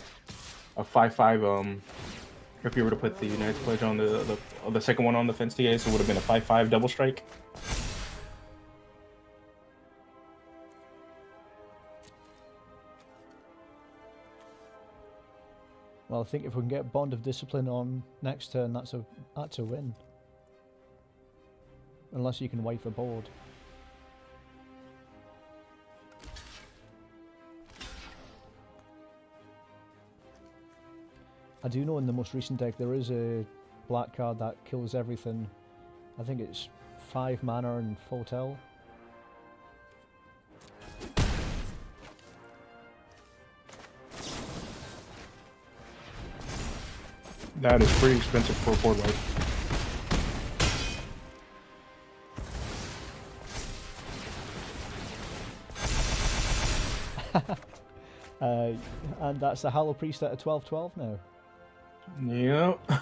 5/5. If you were to put the Knight's Pledge on the second one on the Fencing Ace, it would have been a 5/5 double strike. Well, I think if we can get Bond of Discipline on next turn, that's a win. Unless you can wipe the board. I do know in the most recent deck there is a black card that kills everything. I think it's 5 mana and Foretell. That is pretty expensive for a board wipe. And that's the Hallow Priest at a 12/12 now. Yep. Yeah,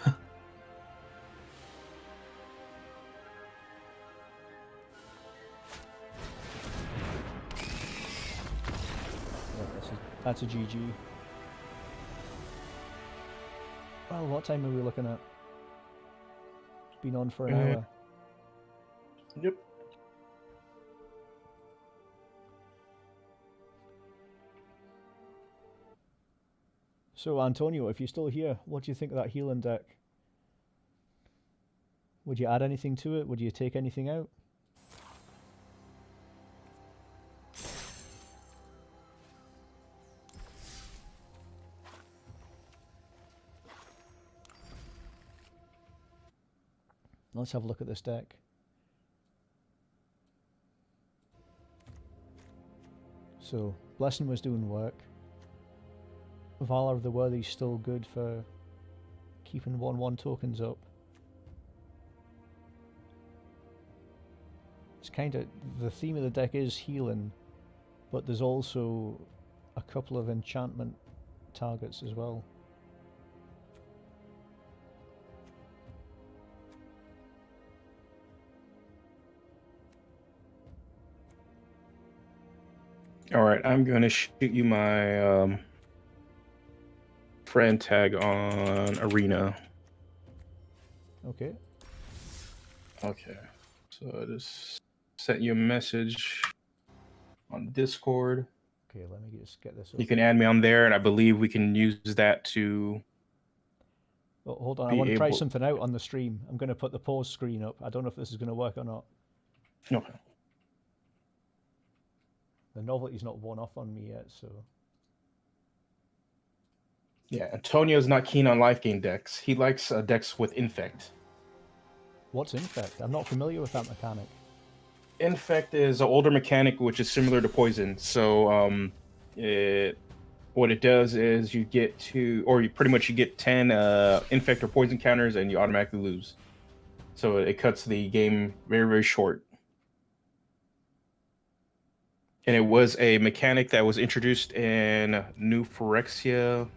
that's a GG. Well, what time are we looking at? It's been on for an Mm. hour. Yep. So, Antonio, if you're still here, what do you think of that healing deck? Would you add anything to it? Would you take anything out? Let's have a look at this deck. So, Blessing was doing work. Valor of the Worthy's still good for keeping 1/1 tokens up. It's kind of, the theme of the deck is healing, but there's also a couple of enchantment targets as well. All right, I'm gonna shoot you my friend tag on Arena. Okay. Okay. So I just sent you a message on Discord. Okay, let me just get this You open. can add me on there, and I believe we can use that to. Oh, hold on, I be want to try able- something out on the stream. I'm going to put the pause screen up. I don't know if this is going to work or not. Okay. The novelty's not worn off on me yet, so... Yeah, Antonio's not keen on life gain decks. He likes decks with infect. What's Infect? I'm not familiar with that mechanic. Infect is an older mechanic which is similar to poison. So what it does is you get pretty much you get 10 infect or poison counters and you automatically lose. So it cuts the game very, very short. And it was a mechanic that was introduced in New Phyrexia,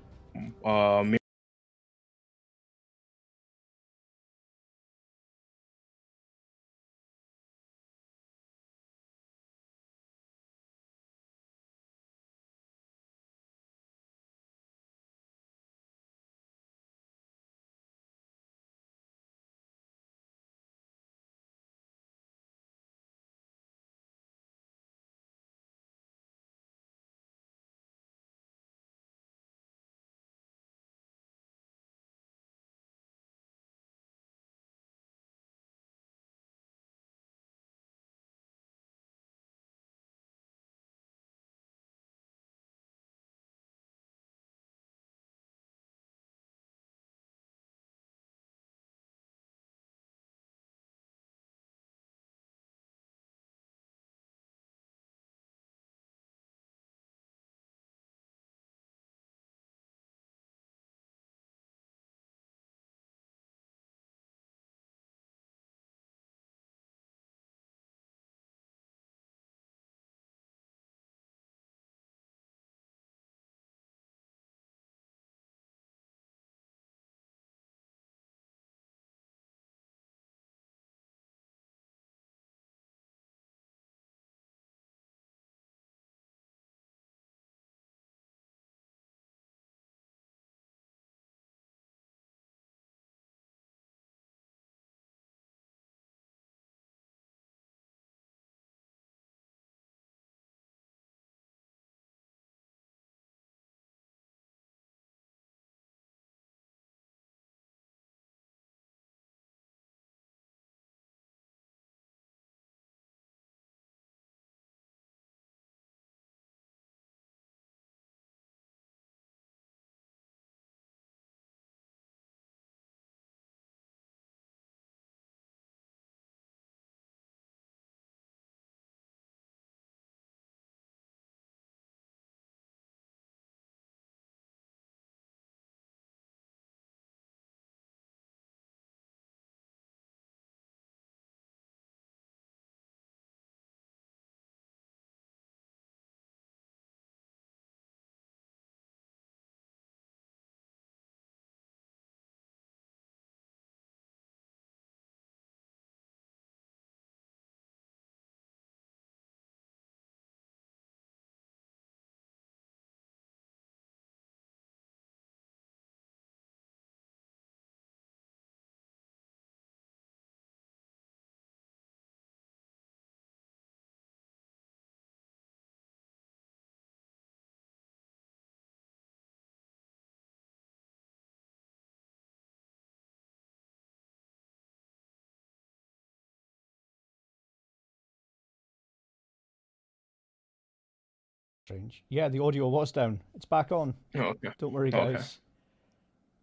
Strange. Yeah, the audio was down. It's back on. Oh, okay. Don't worry, Okay. guys.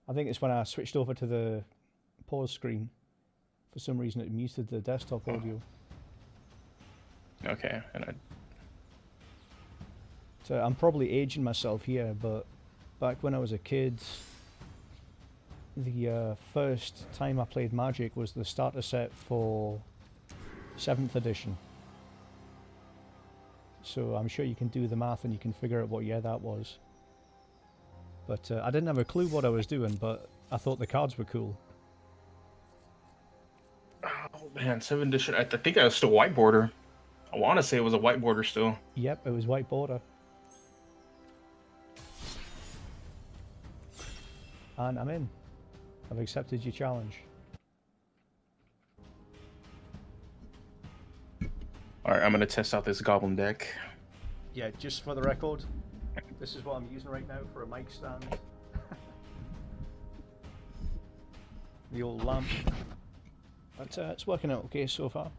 I think it's when I switched over to the pause screen. For some reason, it muted the desktop audio. Okay. And So I'm probably aging myself here, but back when I was a kid, the first time I played Magic was the starter set for 7th edition. So I'm sure you can do the math and you can figure out what year that was. But I didn't have a clue what I was doing, but I thought the cards were cool. oh man, 7th edition. I think that was still white border. I want to say it was a white border still. Yep, it was white border. And I'm in. I've accepted your challenge. All right, I'm gonna test out this goblin deck. Yeah, just for the record, this is what I'm using right now for a mic stand. The old lamp. But it's working out okay so far.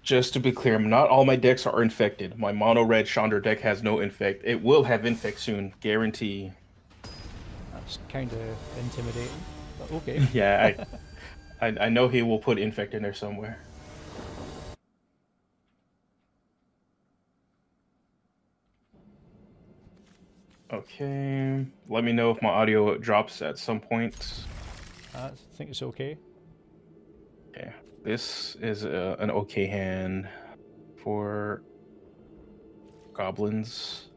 Just to be clear, not all my decks are infected. My mono red Chandra deck has no infect. It will have infect soon, guarantee. That's kind of intimidating, but okay. Yeah, I know he will put infect in there somewhere. Okay, let me know if my audio drops at some point. I think it's okay. Okay, this is an okay hand for goblins.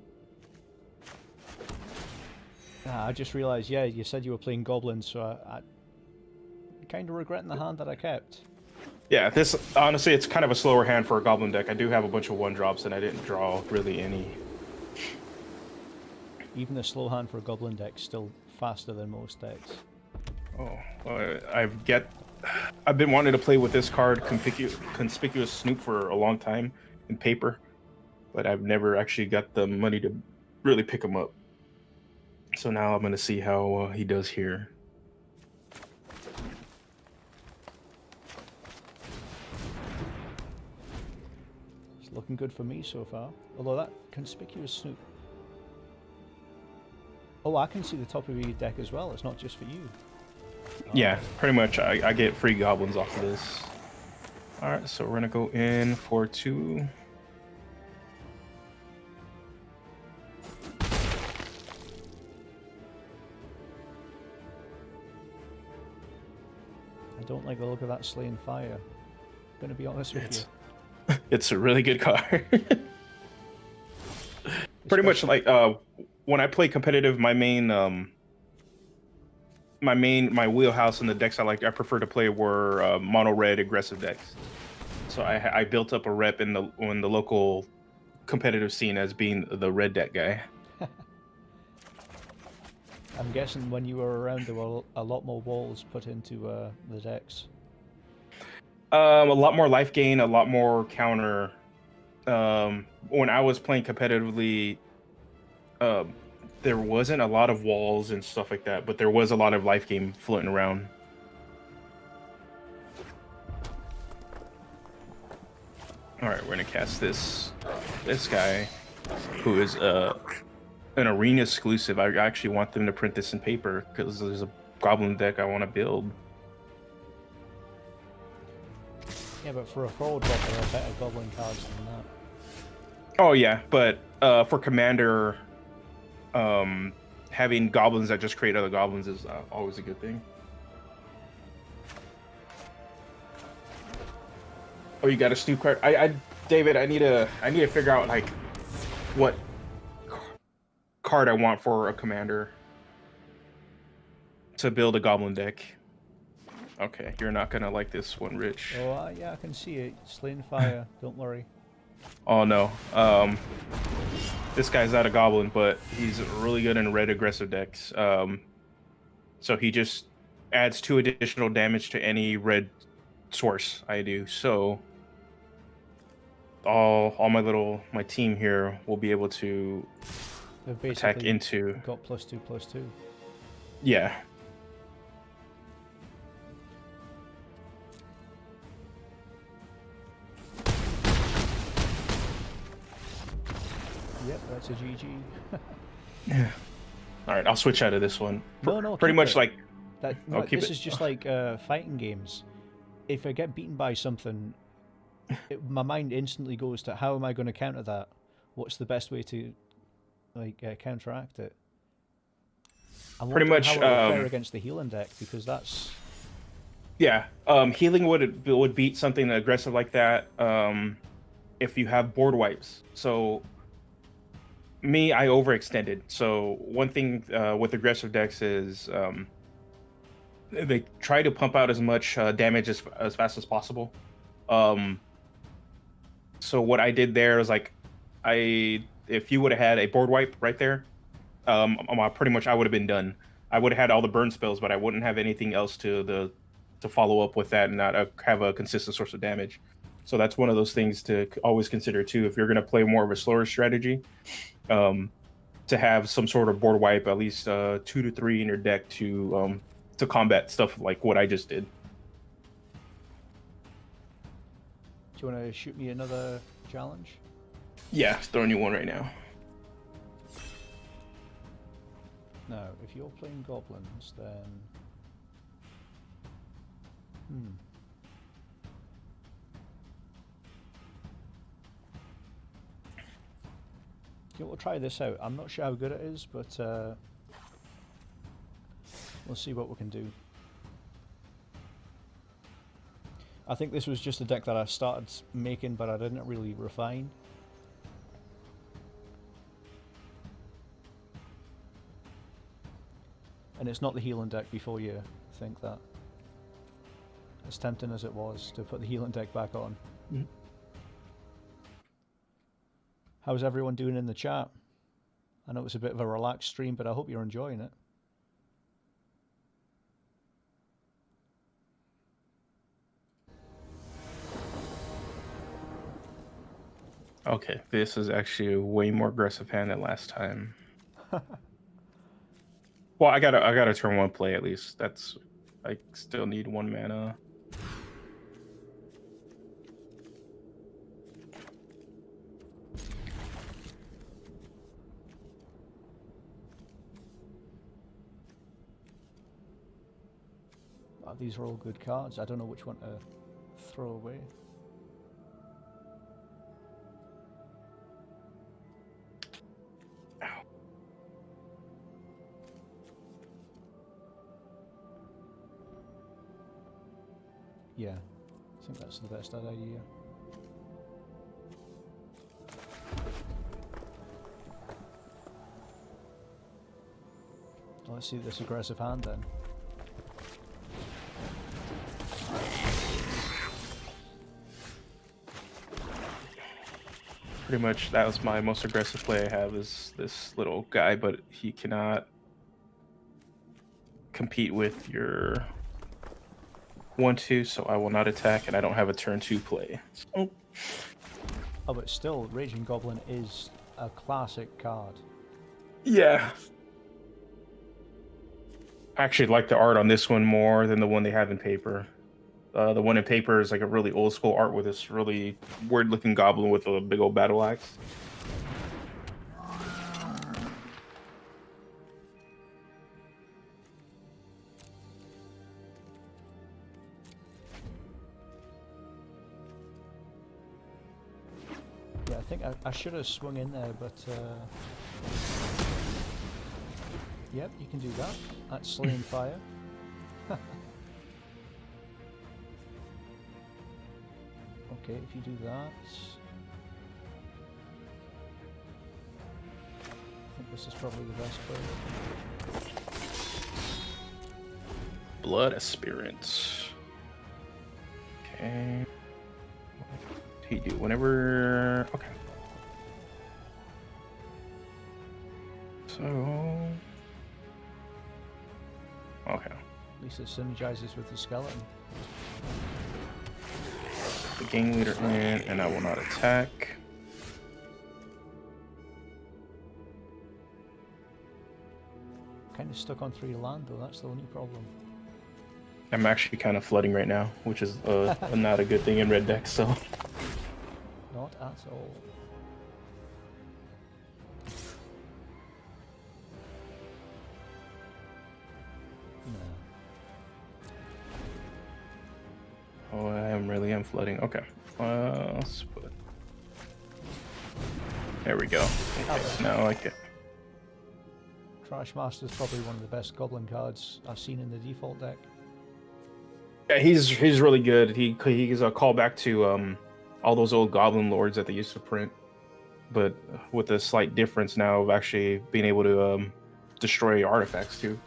I just realised, yeah, you said you were playing goblins, so I kind of regretting the hand that I kept. Yeah, this honestly, it's kind of a slower hand for a goblin deck. I do have a bunch of 1-drops, and I didn't draw really any. Even a slow hand for a goblin deck's still faster than most decks. Oh, I've been wanting to play with this card, Conspicuous Snoop, for a long time in paper, but I've never actually got the money to really pick him up. So now I'm gonna see how he does here. It's looking good for me so far. Although that Conspicuous Snoop. Oh, I can see the top of your deck as well. It's not just for you. Oh. Yeah, pretty much. I get free goblins off of this. All right, so we're gonna go in for 2. I don't like the look of that Slaying Fire. I'm gonna be honest with you. It's a really good card. Pretty much like when I play competitive, my wheelhouse in the decks I prefer to play were mono red aggressive decks. So I built up a rep in the local competitive scene as being the red deck guy. I'm guessing when you were around there were a lot more walls put into the decks. A lot more life gain, a lot more counter. When I was playing competitively, there wasn't a lot of walls and stuff like that, but there was a lot of life gain floating around. All right, we're gonna cast this guy, who is an arena exclusive. I actually want them to print this in paper because there's a goblin deck I want to build. Yeah, but for a forward block, there are better goblin cards than that. Oh yeah, but for commander, having goblins that just create other goblins is always a good thing. Oh, you got a Snoop card? David, I need to figure out like what card I want for a commander to build a goblin deck. Okay, you're not gonna like this one, Rich. Oh, yeah, I can see it. Slaying Fire, don't worry. Oh no, this guy's not a goblin, but he's really good in red aggressive decks. So he just adds 2 additional damage to any red source I do. So all my team here will be able to They've attack basically into. got +2/+2. Yeah. Yep, that's a GG. Yeah. All right, I'll switch out of this one. No, Pretty keep much it. like No, keep this it. is just like fighting games. If I get beaten by something, my mind instantly goes to how am I going to counter that? What's the best way to like counteract it? I'm Pretty wondering much, how it would fare against the healing deck because that's yeah. Healing would beat something aggressive like that. If you have board wipes. So me, I overextended. So one thing with aggressive decks is they try to pump out as much damage as fast as possible. So what I did there is like, if you would have had a board wipe right there, pretty much I would have been done. I would have had all the burn spells, but I wouldn't have anything else to follow up with that and not have a consistent source of damage. So that's one of those things to always consider too. If you're going to play more of a slower strategy, to have some sort of board wipe, at least 2 to 3 in your deck to combat stuff like what I just did. Do you want to shoot me another challenge? Yeah, throwing you one right now. Now, if you're playing goblins, then okay, we'll try this out. I'm not sure how good it is, but we'll see what we can do. I think this was just a deck that I started making, but I didn't really refine. And it's not the healing deck before you think that. As tempting as it was to put the healing deck back on. Mm-hmm. How's everyone doing in the chat? I know it's a bit of a relaxed stream, but I hope you're enjoying it. Okay, this is actually a way more aggressive hand than last time. Well, I gotta turn 1 play at least. I still need 1 mana. Oh, these are all good cards. I don't know which one to throw away. Yeah, I think that's the best idea. Let's see this aggressive hand then. Pretty much that was my most aggressive play I have is this little guy, but he cannot compete with your 1/2, so I will not attack, and I don't have a turn 2 play. So. Oh, but still, Raging Goblin is a classic card. Yeah. I actually like the art on this one more than the one they have in paper. The one in paper is like a really old school art with this really weird looking goblin with a big old battle axe. Yeah, I think I should have swung in there, but yep, you can do that. That's Slaying Fire. Okay, if you do that, I think this is probably the best play. Blood Aspirant. Okay. What do you do? Whenever. Okay. So. Okay. At least it synergizes with the skeleton. The gang leader in, and I will not attack. Kind of stuck on 3 land though, that's the only problem. I'm actually kind of flooding right now, which is not a good thing in red decks, so. Not at all. Oh, I am flooding. Okay. Let's put... There we go. Okay, now I can... Trash Master's probably one of the best goblin cards I've seen in the default deck. Yeah, he's really good. He's a callback to all those old goblin lords that they used to print, but with a slight difference now of actually being able to destroy artifacts too.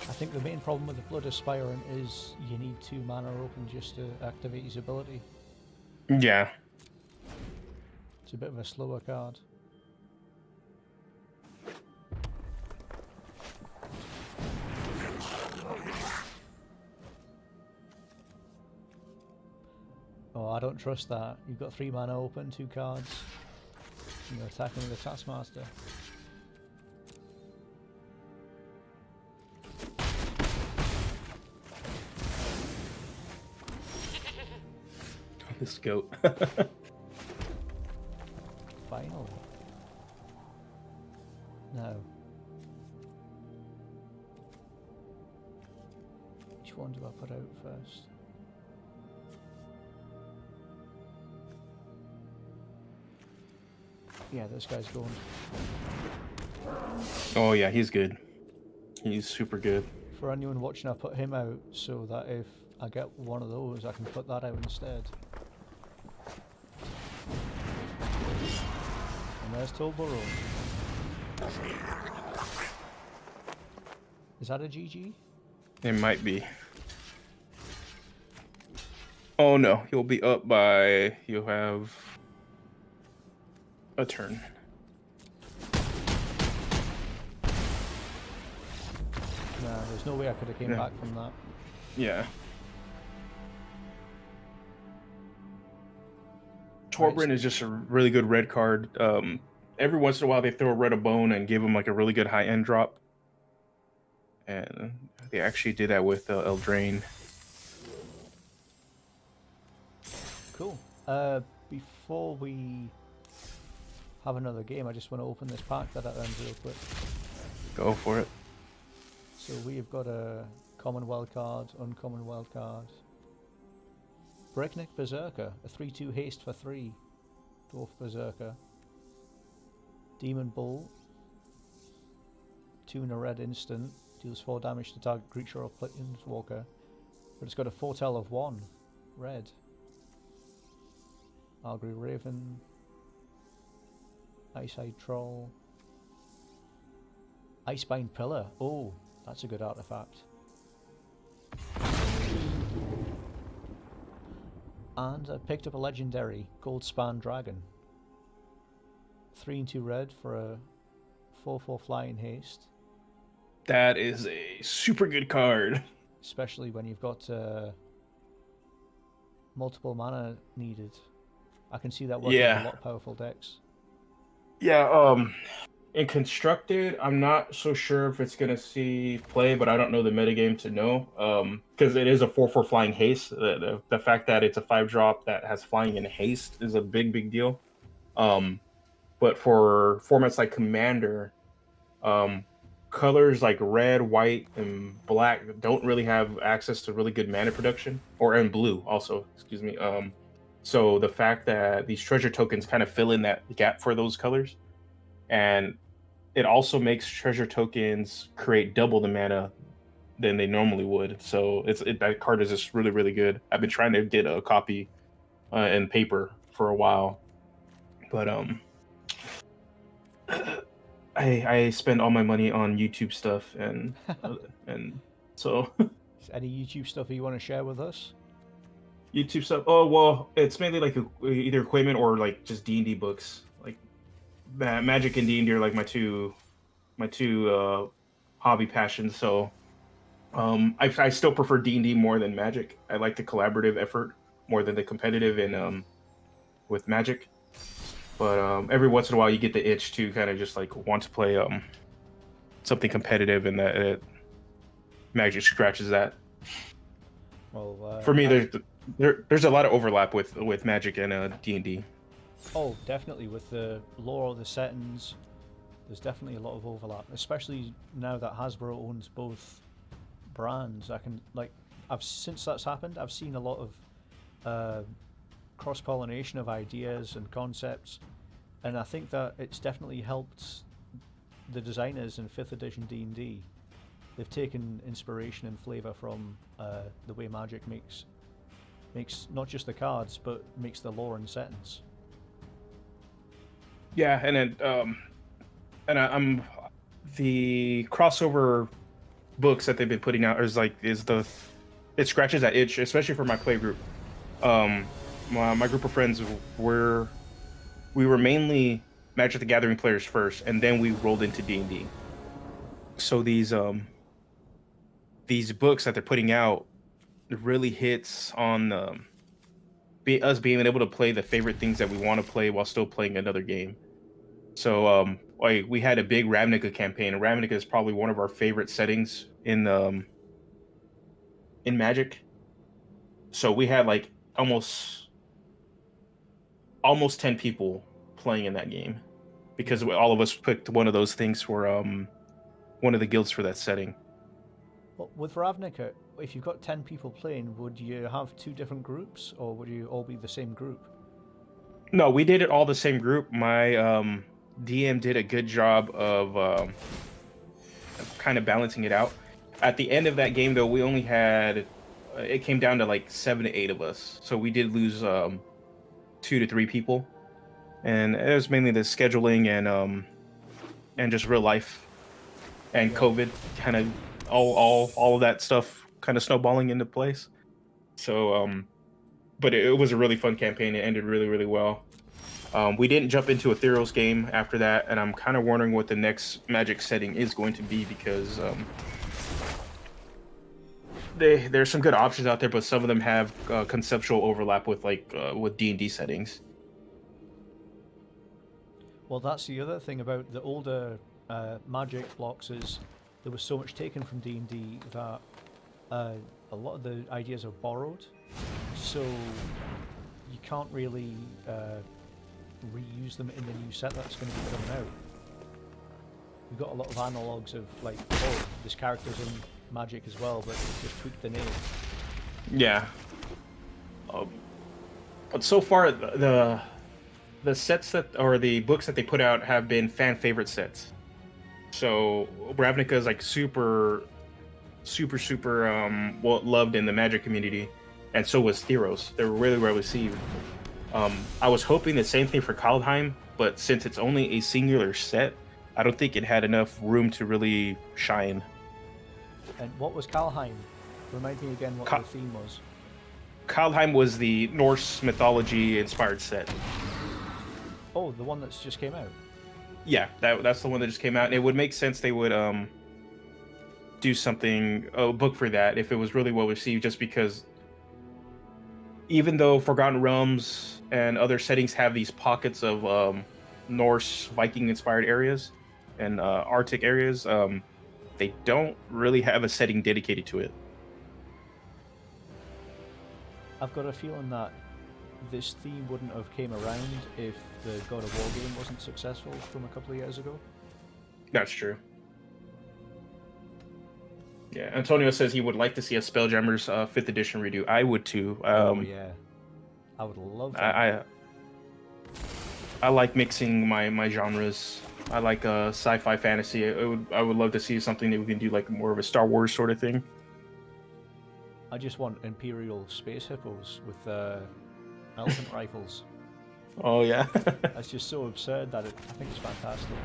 I think the main problem with the Blood Aspirant is you need 2 mana open just to activate his ability. Yeah. It's a bit of a slower card. Oh, I don't trust that. You've got 3 mana open, 2 cards. You're attacking with the Taskmaster. This goat. Finally. No. Which one do I put out first? Yeah, this guy's going. Oh yeah, he's good. He's super good. For anyone watching, I put him out so that if I get one of those, I can put that out instead. And there's Tolboro. Is that a GG? It might be. Oh no, you'll be up by... You'll have a turn. Nah, there's no way I could have came Yeah. back from that. Yeah. Torbran is just a really good red card. Every once in a while they throw a red a bone and give him like a really good high end drop. And they actually did that with Eldraine. Cool. Before we have another game, I just want to open this pack that I earned real quick. Go for it. So we have got a common wild card, uncommon wild card. Breakneck Berserker, a 3/2 haste for 3. Dwarf Berserker. Demon Bull. 2 and a red instant. Deals 4 damage to target creature or planeswalker. But it's got a foretell of 1. Red. Algry Raven. Ice-Eyed Troll. Icebind Pillar. Oh, that's a good artifact. And I picked up a legendary Goldspan Dragon. 3 and 2 red for a 4/4 flying haste. That is a super good card. Especially when you've got multiple mana needed. I can see that working in a lot of powerful decks. Yeah, in Constructed, I'm not so sure if it's gonna see play, but I don't know the metagame to know. Because it is a 4/4 flying haste. The fact that it's a 5-drop that has flying and haste is a big deal. But for formats like Commander, colors like red, white, and black don't really have access to really good mana production, and blue also, excuse me. So the fact that these treasure tokens kind of fill in that gap for those colors, and it also makes treasure tokens create double the mana than they normally would. So that card is just really good. I've been trying to get a copy in paper for a while, but I spend all my money on YouTube stuff, and so Any YouTube stuff you want to share with us? YouTube stuff. Oh well, it's mainly like either equipment or like just D&D books. Like Magic and D&D are like my two hobby passions. So I still prefer D&D more than Magic. I like the collaborative effort more than the competitive in with Magic. But every once in a while, you get the itch to kind of just like want to play something competitive, and that Magic scratches that. Well, For me, there's a lot of overlap with Magic and D&D. oh, definitely with the lore, the settings. There's definitely a lot of overlap, especially now that Hasbro owns both brands. I can like, I've since that's happened, I've seen a lot of cross pollination of ideas and concepts, and I think that it's definitely helped the designers in 5th edition D&D. They've taken inspiration and flavor from the way Magic makes not just the cards, but makes the lore and settings. Yeah, and I'm the crossover books that they've been putting out it scratches that itch, especially for my play group. My group of friends we were mainly Magic the Gathering players first, and then we rolled into D&D. So these books that they're putting out, it really hits on us being able to play the favorite things that we want to play while still playing another game. So like we had a big Ravnica campaign, and Ravnica is probably one of our favorite settings in Magic. So we had like almost 10 people playing in that game because all of us picked one of those things for one of the guilds for that setting. Well, with Ravnica, if you've got 10 people playing, would you have two different groups, or would you all be the same group? No, we did it all the same group. My DM did a good job of kind of balancing it out. At the end of that game, though, we only had it came down to like 7 to 8 of us, so we did lose 2 to 3 people, and it was mainly the scheduling and just real life and Yeah. COVID kind of all of that stuff kind of snowballing into place. So but it was a really fun campaign. It ended really, really well. We didn't jump into Ethereal's game after that, and I'm kind of wondering what the next Magic setting is going to be because there's some good options out there, but some of them have conceptual overlap with with D&D settings. Well, that's the other thing about the older Magic blocks is there was so much taken from D&D that a lot of the ideas are borrowed, so you can't really reuse them in the new set that's going to be coming out. We've got a lot of analogues of like, oh, there's characters in Magic as well, but just tweak the name. Yeah. But so far, the sets or the books that they put out have been fan favorite sets. So Ravnica is like super well loved in the Magic community, and so was Theros. They were really well received. I was hoping the same thing for Kaldheim, but since it's only a singular set, I don't think it had enough room to really shine. And what was Kaldheim? Remind me again what the theme was. Kaldheim was the Norse mythology inspired set. Oh, the one that's just came out. Yeah, that's the one that just came out, and it would make sense they would do something, a book for that if it was really well received, just because even though Forgotten Realms and other settings have these pockets of Norse Viking inspired areas and Arctic areas, they don't really have a setting dedicated to it. I've got a feeling that this theme wouldn't have came around if the God of War game wasn't successful from a couple of years ago. That's true. Yeah, Antonio says he would like to see a Spelljammer's 5th edition redo. I would too. Oh yeah, I would love that. I like mixing my genres. I like sci-fi fantasy. I would love to see something that we can do like more of a Star Wars sort of thing. I just want Imperial space hippos with elephant rifles. Oh yeah. That's just so absurd that I think it's fantastic.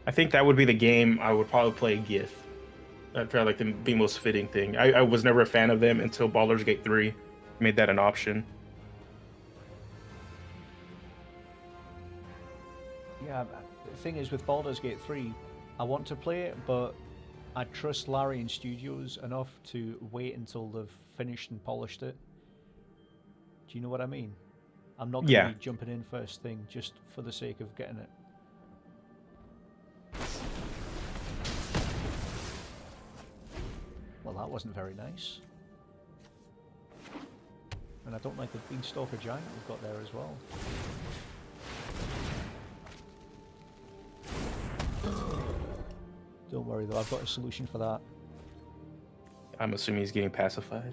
I think that would be the game I would probably play GIF. That'd probably like the most fitting thing. I was never a fan of them until Baldur's Gate 3 made that an option. Yeah, the thing is with Baldur's Gate 3, I want to play it, but I trust Larian Studios enough to wait until they've finished and polished it. Do you know what I mean? I'm not going to Yeah. be jumping in first thing just for the sake of getting it. Well, that wasn't very nice. And I don't like the beanstalker giant we've got there as well. Don't worry though, I've got a solution for that. I'm assuming he's getting pacified.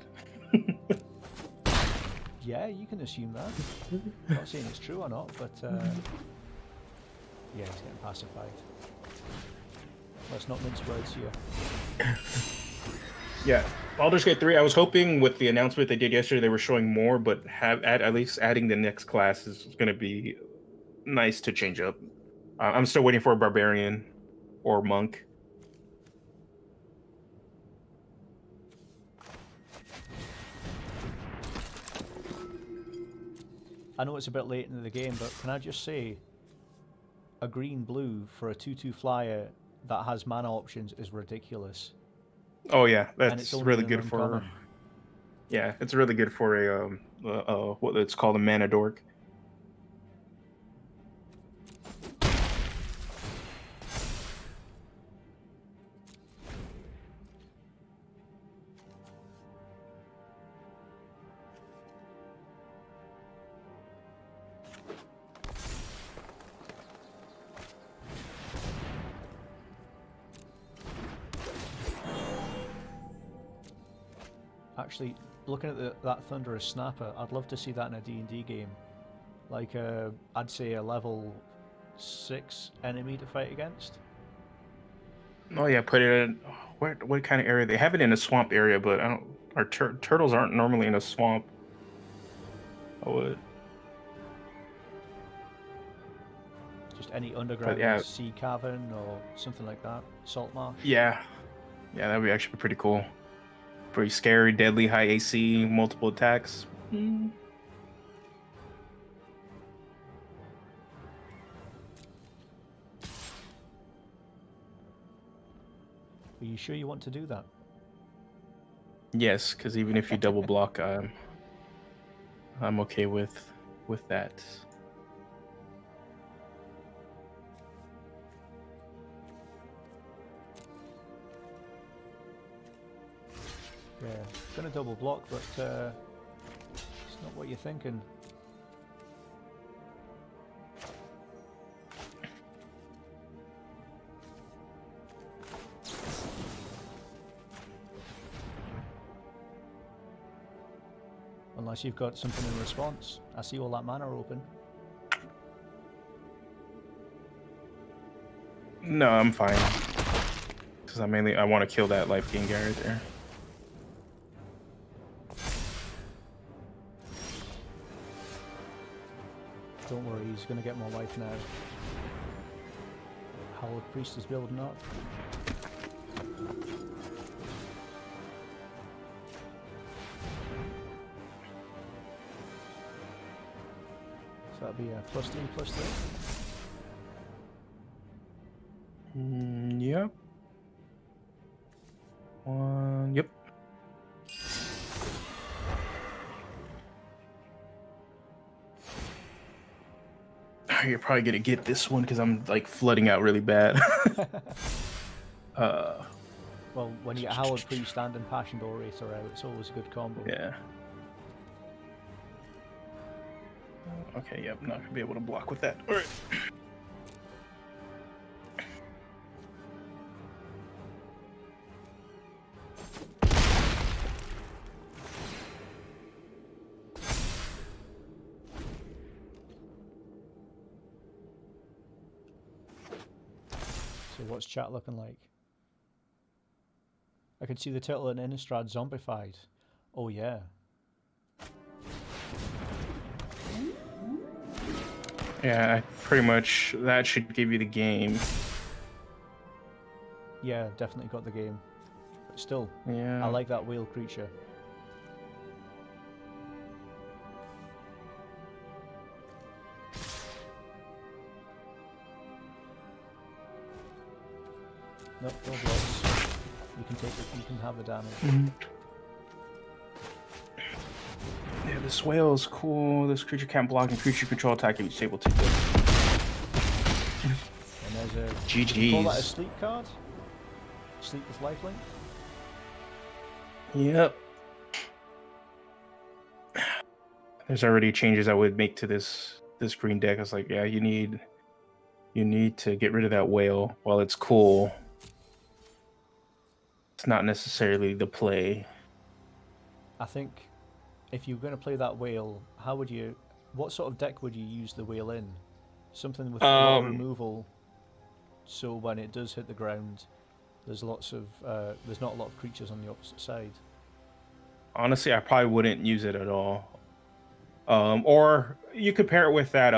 Yeah, you can assume that. I'm not saying it's true or not, but yeah, he's getting pacified. Let's not mince words here. Yeah, Baldur's Gate 3, I was hoping with the announcement they did yesterday they were showing more, but at least adding the next class is going to be nice to change up. I'm still waiting for a Barbarian or Monk. I know it's a bit late into the game, but can I just say, a green-blue for a 2/2 flyer that has mana options is ridiculous. Oh yeah, And that's it's only really an good for. uncommon. Yeah, it's really good for a what it's called a mana dork. Actually, looking at that Thunderous Snapper, I'd love to see that in a D&D game. Like, I'd say a level 6 enemy to fight against. Oh yeah, put it in what kind of area? They have it in a swamp area, but I don't. Our turtles aren't normally in a swamp. I would. Just any underground yeah. sea cavern or something like that. Salt marsh. Yeah, that'd be actually pretty cool. Pretty scary, deadly, high AC, multiple attacks. Are you sure you want to do that? Yes, because even if you double block, I'm okay with that. Yeah, gonna double block, but it's not what you're thinking. Unless you've got something in response. I see all that mana open. No, I'm fine. Because I want to kill that life gain guy right there. Don't worry, he's gonna get more life now. Howled Priest is building up. So that'll be a +3/+3. Yep. Yep. You're probably gonna get this one because I'm like flooding out really bad. Well, when you get Howled Priest and Passion Orator out, it's always a good combo. Yeah. Okay, yep, not gonna be able to block with that. Alright. So what's chat looking like? I can see the turtle and Innistrad zombified. Oh yeah. Yeah, pretty much that should give you the game. Yeah, definitely got the game. But still, Yeah. I like that whale creature. Nope, no blocks. You can take it. You can have the damage. Yeah, this whale is cool. This creature can't block and creature control attack if you disable 2 deck. And there's a. GG's. You call that a sleep card? Sleep with lifelink. Yep. There's already changes I would make to this green deck. I was like, yeah, you need to get rid of that whale. While it's cool, it's not necessarily the play. I think if you're going to play that whale, how would you? What sort of deck would you use the whale in? Something with a lot of removal, so when it does hit the ground, there's lots of there's not a lot of creatures on the opposite side. Honestly, I probably wouldn't use it at all. Or you could pair it with that.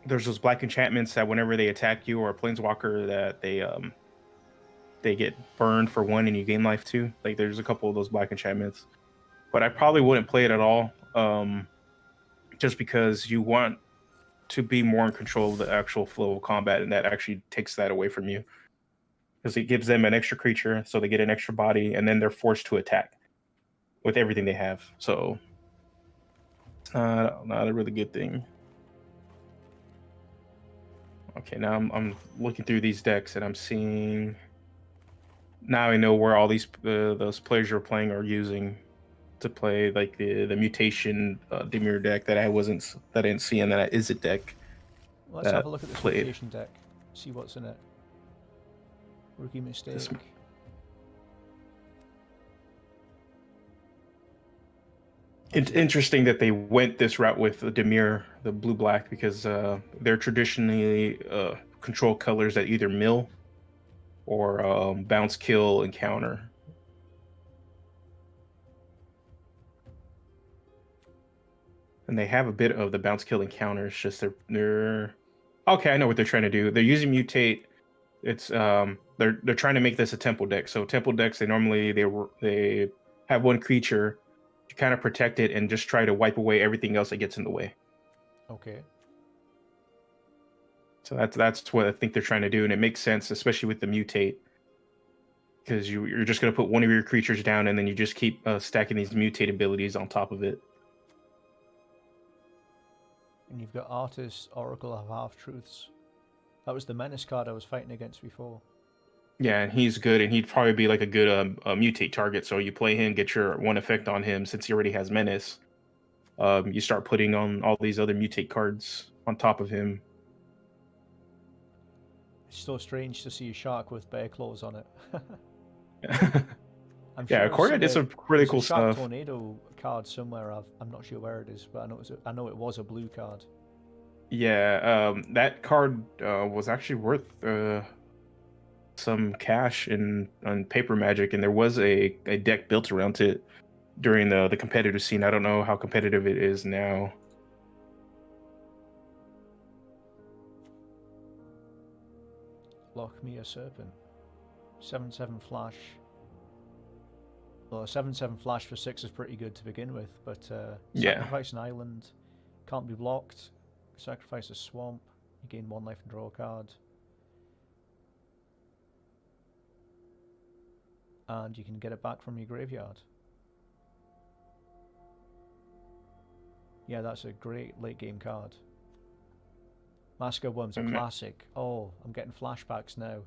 There's those black enchantments that whenever they attack you or a planeswalker, that they get burned for 1 and you gain life 2. Like there's a couple of those black enchantments, but I probably wouldn't play it at all. Just because you want to be more in control of the actual flow of combat, and that actually takes that away from you. Because it gives them an extra creature, so they get an extra body, and then they're forced to attack with everything they have. So it's not a really good thing. Okay, now I'm looking through these decks, and I'm seeing. Now I know where all these those players you're playing are using to play, like the mutation Dimir deck that I didn't see, and that is a deck. Let's have a look at this mutation deck. See what's in it. Rookie mistake. It's interesting that they went this route with the Dimir, the blue-black, because they're traditionally control colors that either mill or bounce, kill, and counter. And they have a bit of the bounce, kill, and counter. It's just they're okay. I know what they're trying to do. They're using mutate. It's they're trying to make this a temple deck. So temple decks, they have one creature to kind of protect it and just try to wipe away everything else that gets in the way. Okay. So that's what I think they're trying to do, and it makes sense, especially with the mutate, because you're just going to put one of your creatures down, and then you just keep stacking these mutate abilities on top of it. And you've got Artist, Oracle of Half-Truths. That was the Menace card I was fighting against before. Yeah, and he's good, and he'd probably be like a good mutate target. So you play him, get your one effect on him, since he already has Menace. You start putting on all these other mutate cards on top of him. It's so strange to see a shark with bear claws on it. Yeah, Corded is a really cool shark stuff. Tornado card somewhere. I'm not sure where it is, but I know it was a blue card. Yeah, that card was actually worth some cash on Paper Magic, and there was a deck built around it during the competitive scene. I don't know how competitive it is now. Lock me a Serpent. 7/7 flash. Well, a 7/7 flash for 6 is pretty good to begin with, but Yeah. sacrifice an island, can't be blocked. Sacrifice a swamp, you gain 1 life and draw a card. And you can get it back from your graveyard. Yeah, that's a great late game card. Mask of Worm's a classic. Oh, I'm getting flashbacks now.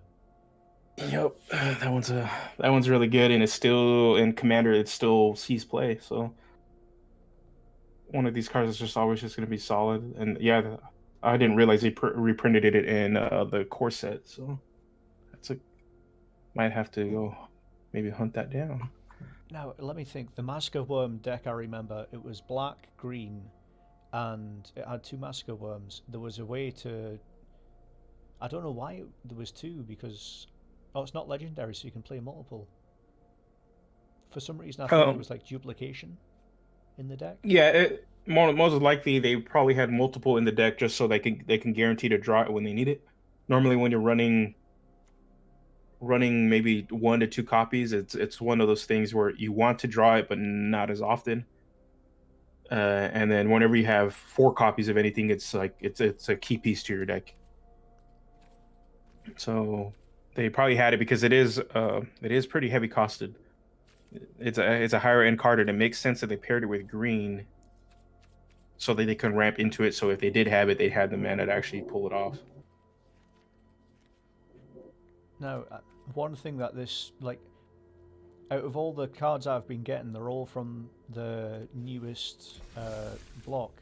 Yep, that one's really good, and it's still in Commander. It still sees play, so one of these cards is just always just going to be solid. And yeah, I didn't realize they reprinted it in the core set, so might have to go maybe hunt that down. Now let me think. The Mask of Worm deck, I remember it was black, green, and it had 2 Mask of Worms. There was a way to. I don't know why there was 2, because it's not legendary, so you can play multiple. For some reason, I thought it was like duplication in the deck. Yeah, most likely they probably had multiple in the deck just so they can guarantee to draw it when they need it. Normally, when you're running maybe 1 to 2 copies, it's one of those things where you want to draw it, but not as often. And then whenever you have 4 copies of anything, it's like it's a key piece to your deck. So they probably had it because it is pretty heavy costed. It's a higher end card, and it makes sense that they paired it with green so that they can ramp into it. So if they did have it, they had the mana to actually pull it off. Now, one thing that this, like, out of all the cards I've been getting, they're all from the newest block.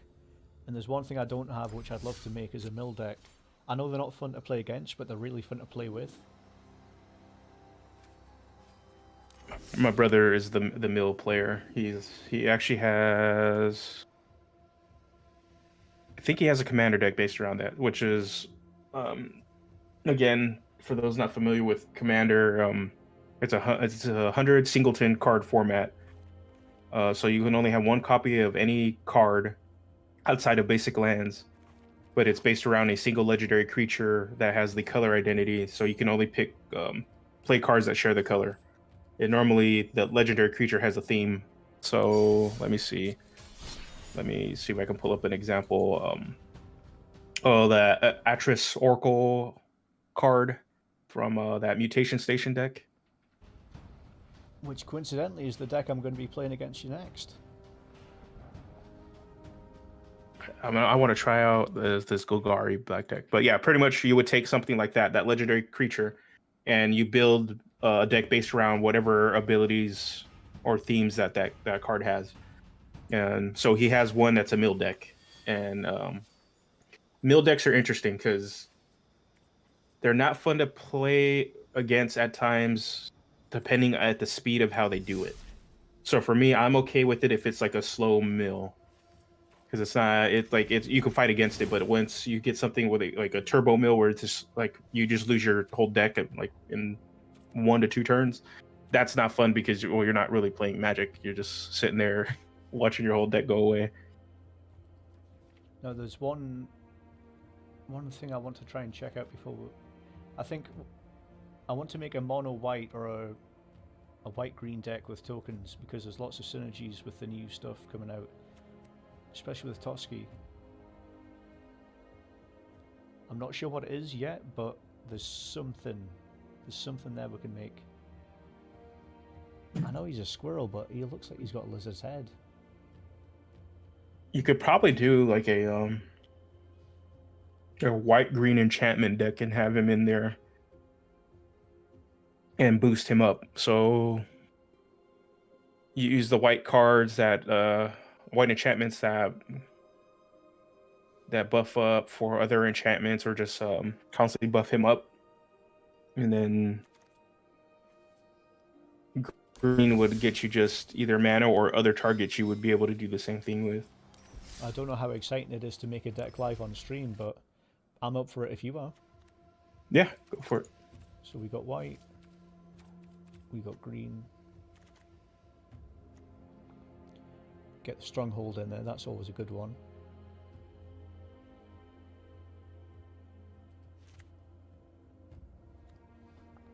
And there's one thing I don't have, which I'd love to make, is a mill deck. I know they're not fun to play against, but they're really fun to play with. My brother is the mill player. He actually has, I think he has a commander deck based around that, which is, again, for those not familiar with commander, it's a 100 singleton card format. So you can only have one copy of any card outside of basic lands, but it's based around a single legendary creature that has the color identity. So you can only pick play cards that share the color. And normally the legendary creature has a theme. So let me see if I can pull up an example. The Atris Oracle card from that Mutation Station deck. Which coincidentally is the deck I'm going to be playing against you next. I want to try out this Golgari black deck. But yeah, pretty much you would take something like that legendary creature, and you build a deck based around whatever abilities or themes that card has. And so he has one that's a mill deck. And mill decks are interesting because they're not fun to play against at times, depending at the speed of how they do it. So for me, I'm okay with it if it's like a slow mill. Because it's you can fight against it, but once you get something with a turbo mill where it's just like you just lose your whole deck in 1 to 2 turns, that's not fun because you're not really playing Magic. You're just sitting there watching your whole deck go away. Now, there's one thing I want to try and check out before. I think I want to make a mono white or a white green deck with tokens because there's lots of synergies with the new stuff coming out. Especially with Toski. I'm not sure what it is yet, but there's something there we can make. I know he's a squirrel, but he looks like he's got a lizard's head. You could probably do like a white-green enchantment deck and have him in there and boost him up. So you use the white cards that white enchantments that buff up for other enchantments, or just constantly buff him up, and then green would get you just either mana or other targets you would be able to do the same thing with. I don't know how exciting it is to make a deck live on stream, but I'm up for it if you are. Yeah, go for it. So we got white, we got green. Get the stronghold in there, that's always a good one.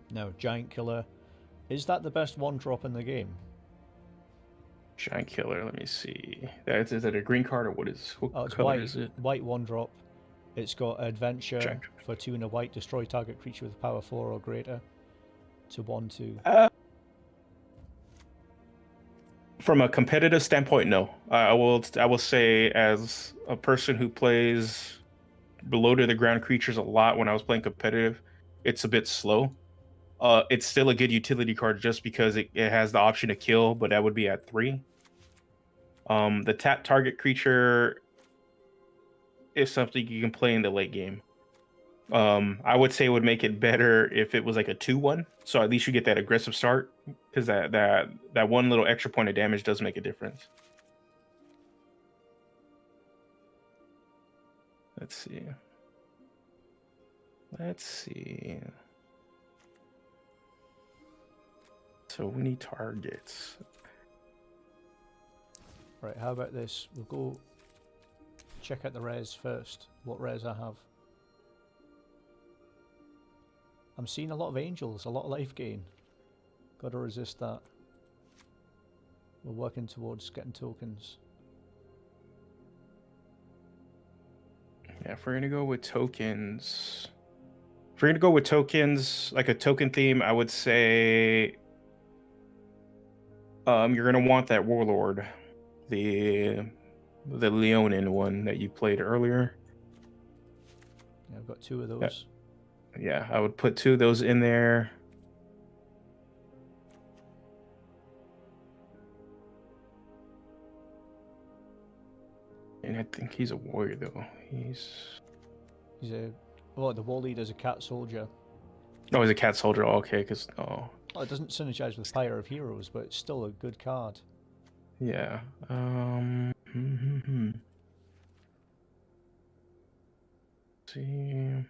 Now, Giant Killer. Is that the best 1-drop in the game? Giant Killer, let me see. Is it a green card or what it's color white, is it? White 1-drop. It's got Adventure Giant. for 2 and a white. Destroy target creature with power 4 or greater to 1/2. From a competitive standpoint, no. I will say, as a person who plays below to the ground creatures a lot when I was playing competitive, it's a bit slow. It's still a good utility card just because it has the option to kill, but that would be at 3. The tap target creature is something you can play in the late game. I would say it would make it better if it was like a 2/1, so at least you get that aggressive start, because that one little extra point of damage does make a difference. Let's see. So we need targets. Right, how about this? We'll go check out the res first. What res I have. I'm seeing a lot of angels, a lot of life gain. Gotta resist that. We're working towards getting tokens. Yeah, if we're gonna go with tokens, If you're gonna go with tokens, like a token theme, I would say you're gonna want that warlord, the Leonin one that you played earlier. Yeah, I've got 2 of those. Yeah, I would put 2 of those in there. And I think he's a warrior though. He's The wall leader's a cat soldier. oh, he's a cat soldier. Oh, okay, because Well, it doesn't synergize with Pyre of Heroes, but it's still a good card. yeah. See.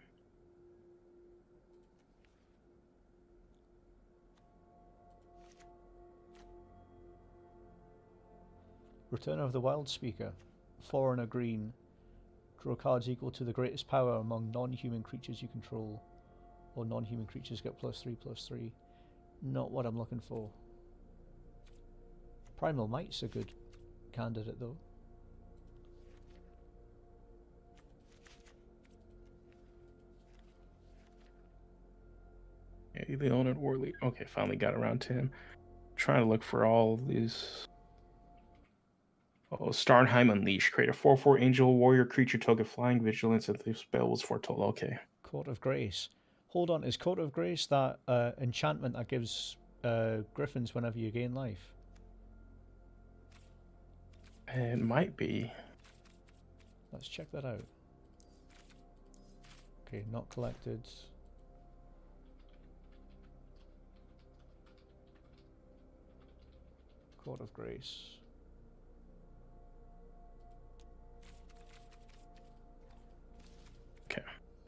Return of the Wild Speaker. 4 and a green. Draw cards equal to the greatest power among non-human creatures you control. Or non-human creatures get +3/+3. Not what I'm looking for. Primal Might's a good candidate though. Yeah, the owner warlord. Okay, finally got around to him. Trying to look for all these. Oh, Starnheim Unleashed. Create a 4/4 angel warrior creature token flying vigilance if the spell was foretold. Okay. Court of Grace. Hold on, is Court of Grace that enchantment that gives griffins whenever you gain life? It might be. Let's check that out. Okay, not collected. Court of Grace. Okay,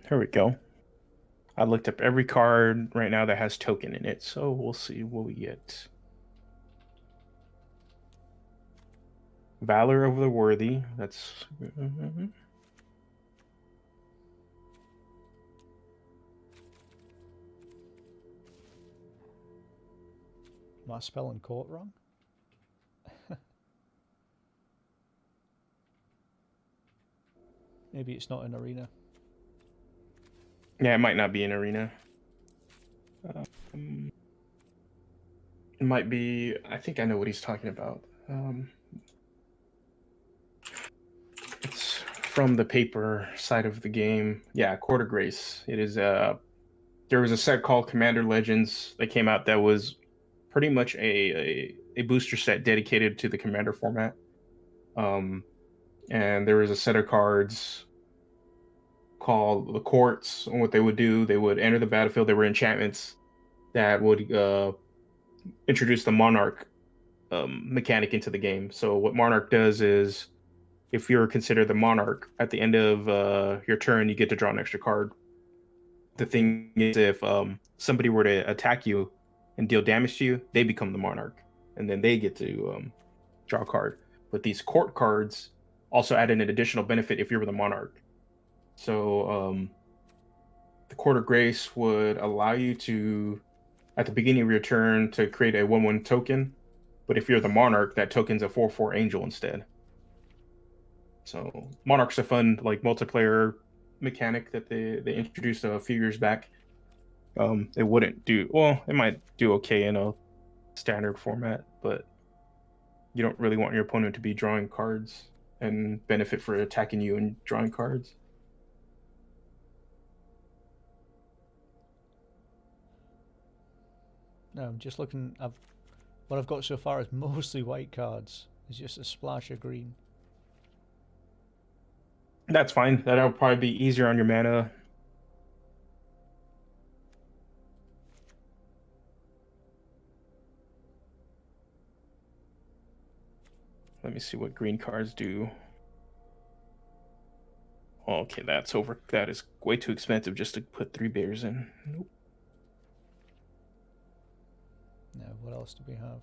here we go. I looked up every card right now that has token in it, so we'll see what we get. Valor of the Worthy. That's Am I spelling court wrong? Maybe it's not an arena. yeah, it might not be an arena. It might be. I think I know what he's talking about. It's from the paper side of the game. Yeah, Court of Grace. It is. There was a set called Commander Legends that came out that was pretty much a booster set dedicated to the Commander format. And there was a set of cards called the Courts. And what they would do, they would enter the battlefield. They were enchantments that would introduce the Monarch mechanic into the game. So what Monarch does is, if you're considered the Monarch, at the end of your turn, you get to draw an extra card. The thing is, if somebody were to attack you and deal damage to you, they become the Monarch, and then they get to draw a card. But these court cards also add an additional benefit if you were the Monarch. So the Court of Grace would allow you to, at the beginning of your turn, to create a 1/1 token. But if you're the Monarch, that token's a 4/4 angel instead. So Monarch's a fun like multiplayer mechanic that they introduced a few years back. It wouldn't do well. It might do okay in a standard format, but you don't really want your opponent to be drawing cards and benefit for attacking you and drawing cards. No, I'm just looking. What I've got so far is mostly white cards. It's just a splash of green. That's fine. That'll probably be easier on your mana. Let me see what green cards do. Okay, that's over. That is way too expensive just to put 3 bears in. Nope. Now, what else do we have?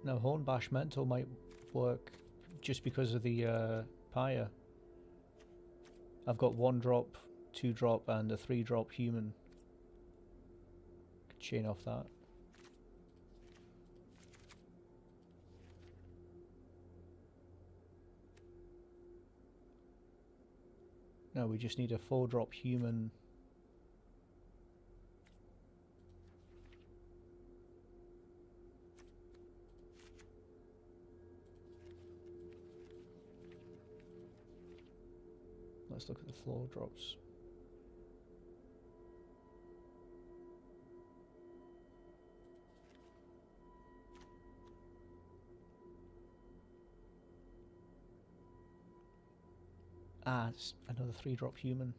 Now, Hornbash Mental might work just because of the Pyre. I've got 1-drop, 2-drop, and a 3-drop human. Could chain off that. No, we just need a 4-drop human. Let's look at the floor drops. Ah, it's another 3-drop human.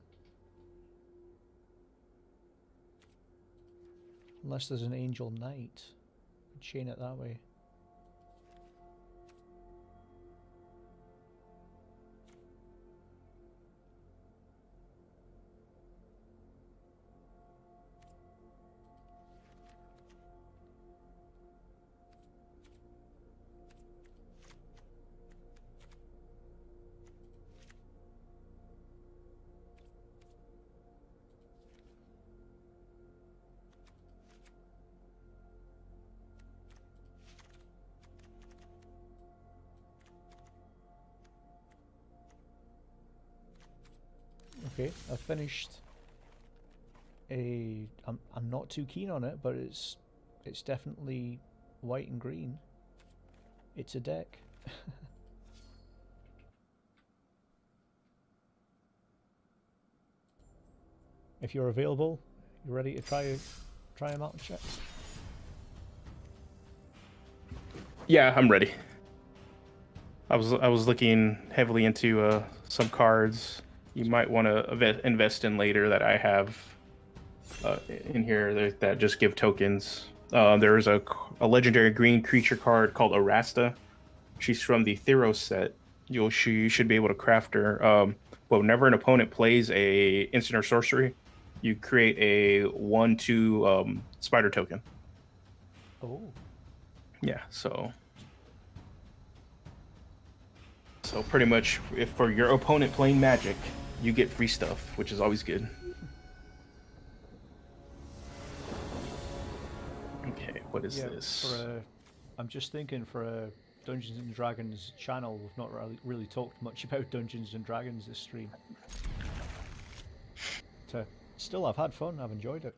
Unless there's an angel knight. Chain it that way. Okay, I've finished a. I'm not too keen on it, but it's definitely white and green. It's a deck. If you're available, you ready to try them out and check? Yeah, I'm ready. I was looking heavily into some cards you might want to invest in later that I have in here that just give tokens. There's a legendary green creature card called Arasta. She's from the Theros set. You should be able to craft her. But whenever an opponent plays a instant or sorcery, you create a 1/2 spider token. Oh. Yeah, so pretty much, if for your opponent playing Magic, you get free stuff, which is always good. Okay, what is this? I'm just thinking for a Dungeons and Dragons channel, we've not really talked much about Dungeons and Dragons this stream. Still, I've had fun. I've enjoyed it.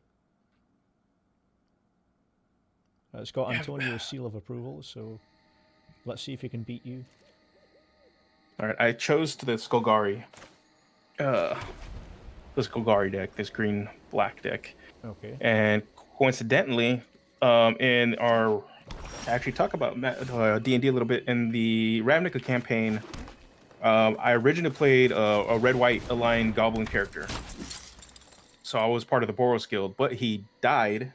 It's got Antonio's seal of approval, so let's see if he can beat you. All right, I chose this Golgari deck, this green-black deck. Okay. And coincidentally, in our actually talk about D&D a little bit in the Ravnica campaign, I originally played a red-white aligned goblin character. So I was part of the Boros Guild, but he died,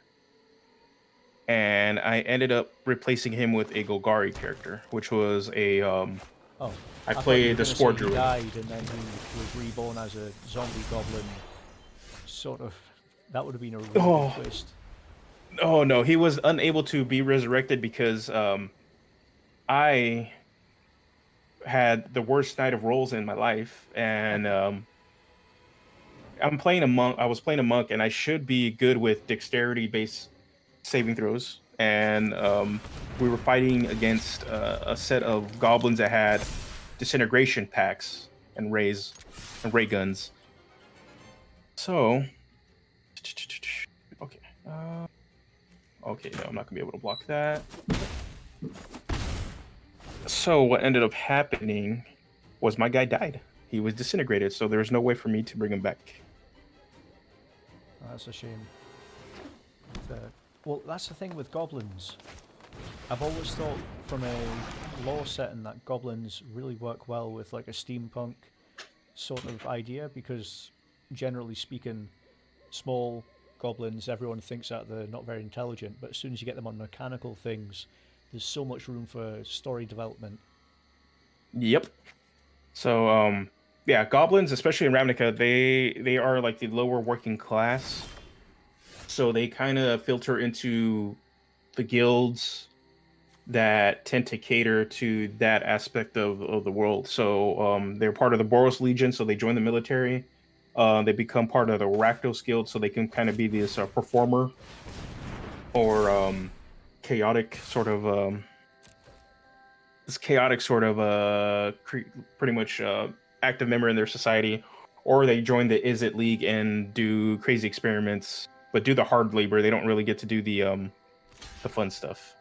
and I ended up replacing him with a Golgari character, which was a I played the Spore Druid. He died and then he was reborn as a zombie goblin. Sort of. That would have been a really good twist. Oh no, he was unable to be resurrected because I had the worst night of rolls in my life, and I'm playing a monk. I was playing a monk, and I should be good with dexterity-based saving throws. And we were fighting against a set of goblins that had disintegration packs and ray guns. So, okay. Okay, no, I'm not gonna be able to block that. So what ended up happening was my guy died. He was disintegrated, so there was no way for me to bring him back. That's a shame. Well, that's the thing with goblins. I've always thought from a lore setting that goblins really work well with like a steampunk sort of idea, because generally speaking, small goblins, everyone thinks that they're not very intelligent, but as soon as you get them on mechanical things, there's so much room for story development. Yep. So yeah, goblins, especially in Ravnica, they are like the lower working class, so they kind of filter into the guilds that tend to cater to that aspect of the world. So they're part of the Boros Legion, so they join the military. They become part of the Rakdos Guild, so they can kind of be this performer or chaotic sort of pretty much active member in their society. or they join the Is It League and do crazy experiments, but do the hard labor. They don't really get to do the fun stuff.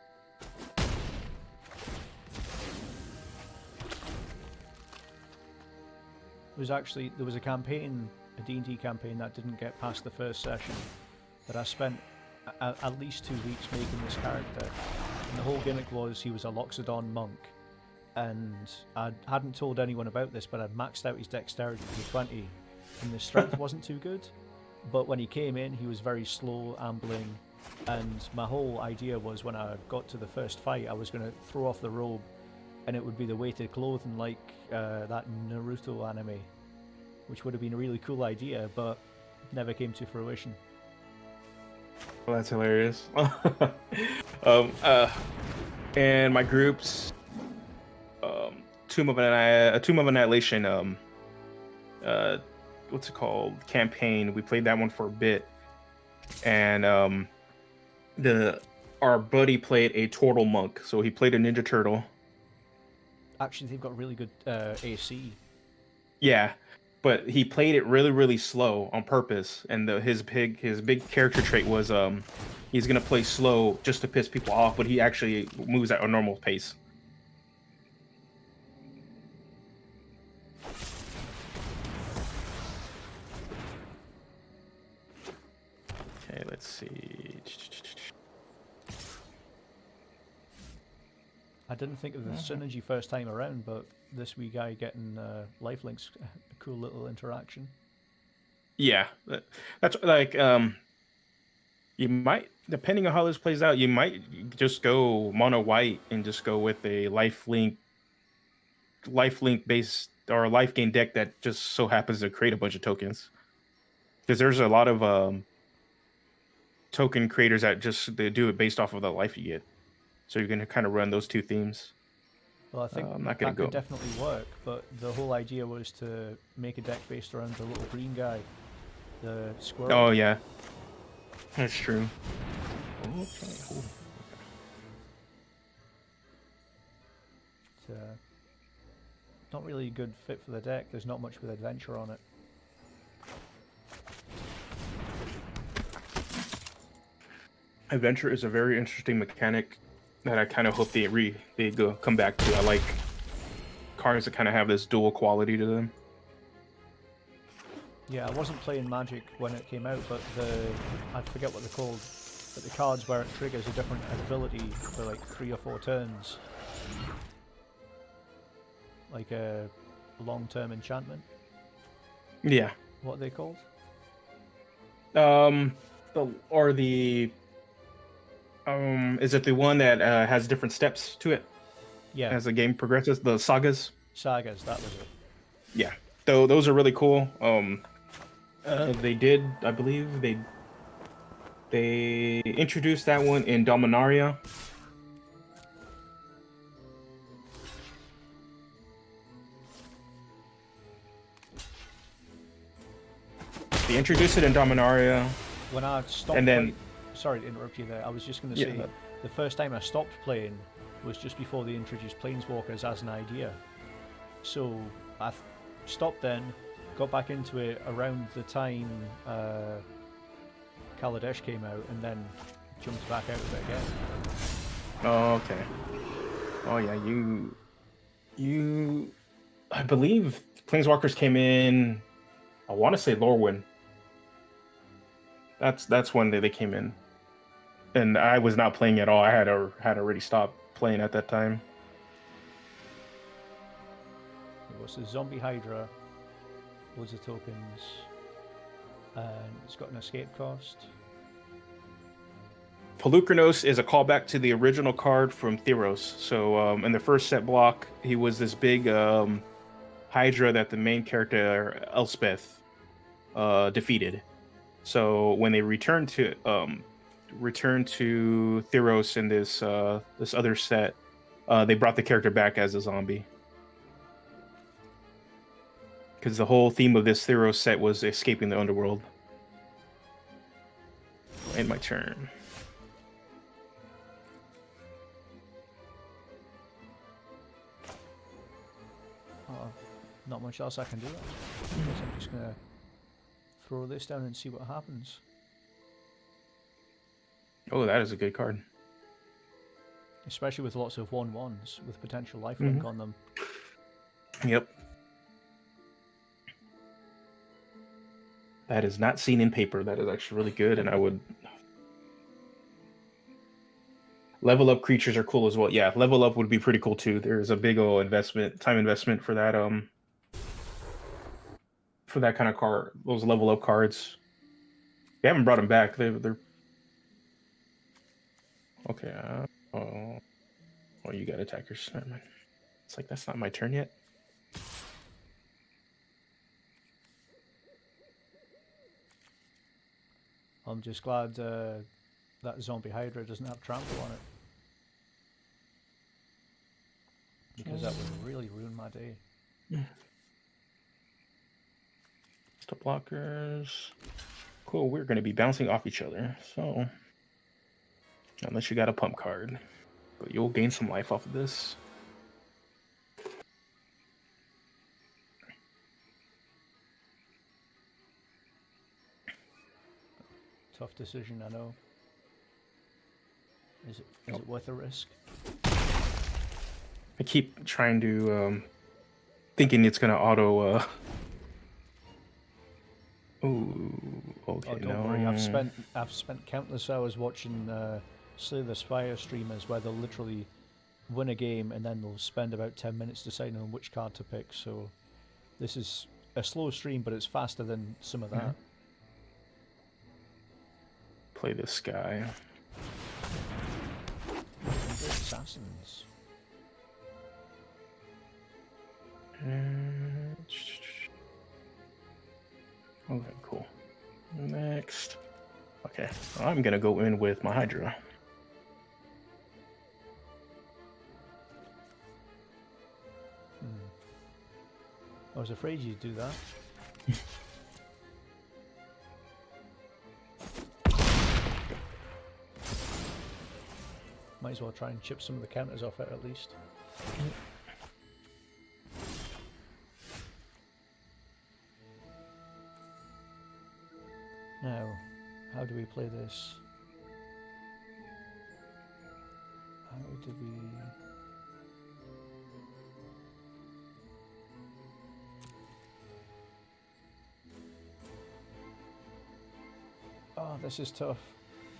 There was a campaign, a D&D campaign that didn't get past the first session, that I spent at least 2 weeks making this character, and the whole gimmick was he was a Loxodon monk, and I hadn't told anyone about this, but I'd maxed out his dexterity to 20, and his strength wasn't too good, but when he came in he was very slow, ambling, and my whole idea was when I got to the first fight I was going to throw off the robe and it would be the weighted clothing like that Naruto anime, which would have been a really cool idea, but never came to fruition. Well, that's hilarious. And my groups, Tomb of Annihilation, what's it called? Campaign. We played that one for a bit, and our buddy played a turtle monk, so he played a Ninja Turtle. Actually, they've got really good AC. Yeah, but he played it really, really slow on purpose, and his big character trait was he's gonna play slow just to piss people off, but he actually moves at a normal pace. Okay, let's see. I didn't think of the synergy first time around, but this wee guy getting lifelinks, a cool little interaction. Yeah, that's like you might, depending on how this plays out, you might just go mono white and just go with a lifelink based or a life gain deck that just so happens to create a bunch of tokens. Because there's a lot of token creators that they do it based off of the life you get. So you're gonna kind of run those two themes. Well, I think that could definitely work, but the whole idea was to make a deck based around the little green guy, the squirrel. Oh yeah, that's true. Okay. It's not really a good fit for the deck. There's not much with adventure on it. Adventure is a very interesting mechanic that I kind of hope they come back to. I like cards that kind of have this dual quality to them. Yeah, I wasn't playing Magic when it came out, but I forget what they're called, but the cards where it triggers a different ability for like 3 or 4 turns. Like a long-term enchantment. Yeah. What are they called? Is it the one that has different steps to it? Yeah. As the game progresses, the sagas. Sagas, that was it. Yeah, though those are really cool. They did, I believe, they introduced that one in Dominaria. They introduced it in Dominaria. When I stopped and then, sorry to interrupt you there, I was just going to say, the first time I stopped playing was just before they introduced Planeswalkers as an idea. So I stopped then, got back into it around the time Kaladesh came out, and then jumped back out of it again. Oh, okay. Oh yeah, you I believe Planeswalkers came in, I want to say Lorwyn. That's when they came in. And I was not playing at all. I had already stopped playing at that time. It was the Zombie Hydra, loads of tokens, and it's got an escape cost. Pelucranos is a callback to the original card from Theros. So in the first set block, he was this big Hydra that the main character Elspeth defeated. So when they returned to Theros in this other set, they brought the character back as a zombie. Because the whole theme of this Theros set was escaping the underworld. End my turn. Not much else I can do. I guess I'm just gonna throw this down and see what happens. Oh, that is a good card. Especially with lots of 1/1s with potential lifelink on them. Yep. That is not seen in paper. That is actually really good, and I would... Level up creatures are cool as well. Yeah, level up would be pretty cool too. There's a big old time investment for that kind of card. Those level up cards. They haven't brought them back. They're okay. Oh, you got attackers. Never mind. It's like that's not my turn yet. I'm just glad that zombie Hydra doesn't have trample on it. Because that would really ruin my day. Stop blockers. Cool, we're going to be bouncing off each other. So, unless you got a pump card. But you'll gain some life off of this. Tough decision, I know. Is it worth a risk? I keep trying to, thinking it's gonna auto, Ooh, okay, oh, don't worry. I've spent countless hours watching Slay the Spire streamers where they'll literally win a game and then they'll spend about 10 minutes deciding on which card to pick. So this is a slow stream, but it's faster than some of that. Play this guy. Assassins. Okay, cool. Next. Okay, I'm gonna go in with my Hydra. I was afraid you'd do that. Might as well try and chip some of the counters off it at least. Now, how do we play this? How do we... Oh, this is tough.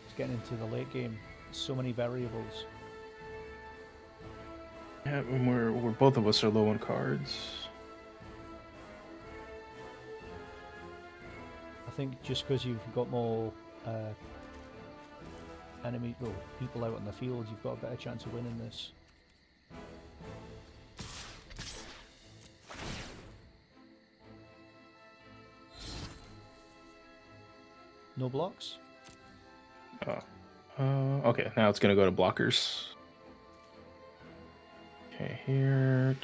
It's getting into the late game. So many variables. Yeah, when we're both of us are low on cards. I think just because you've got more people out on the field, you've got a better chance of winning this. No blocks? Okay, now it's gonna go to blockers. Okay, here.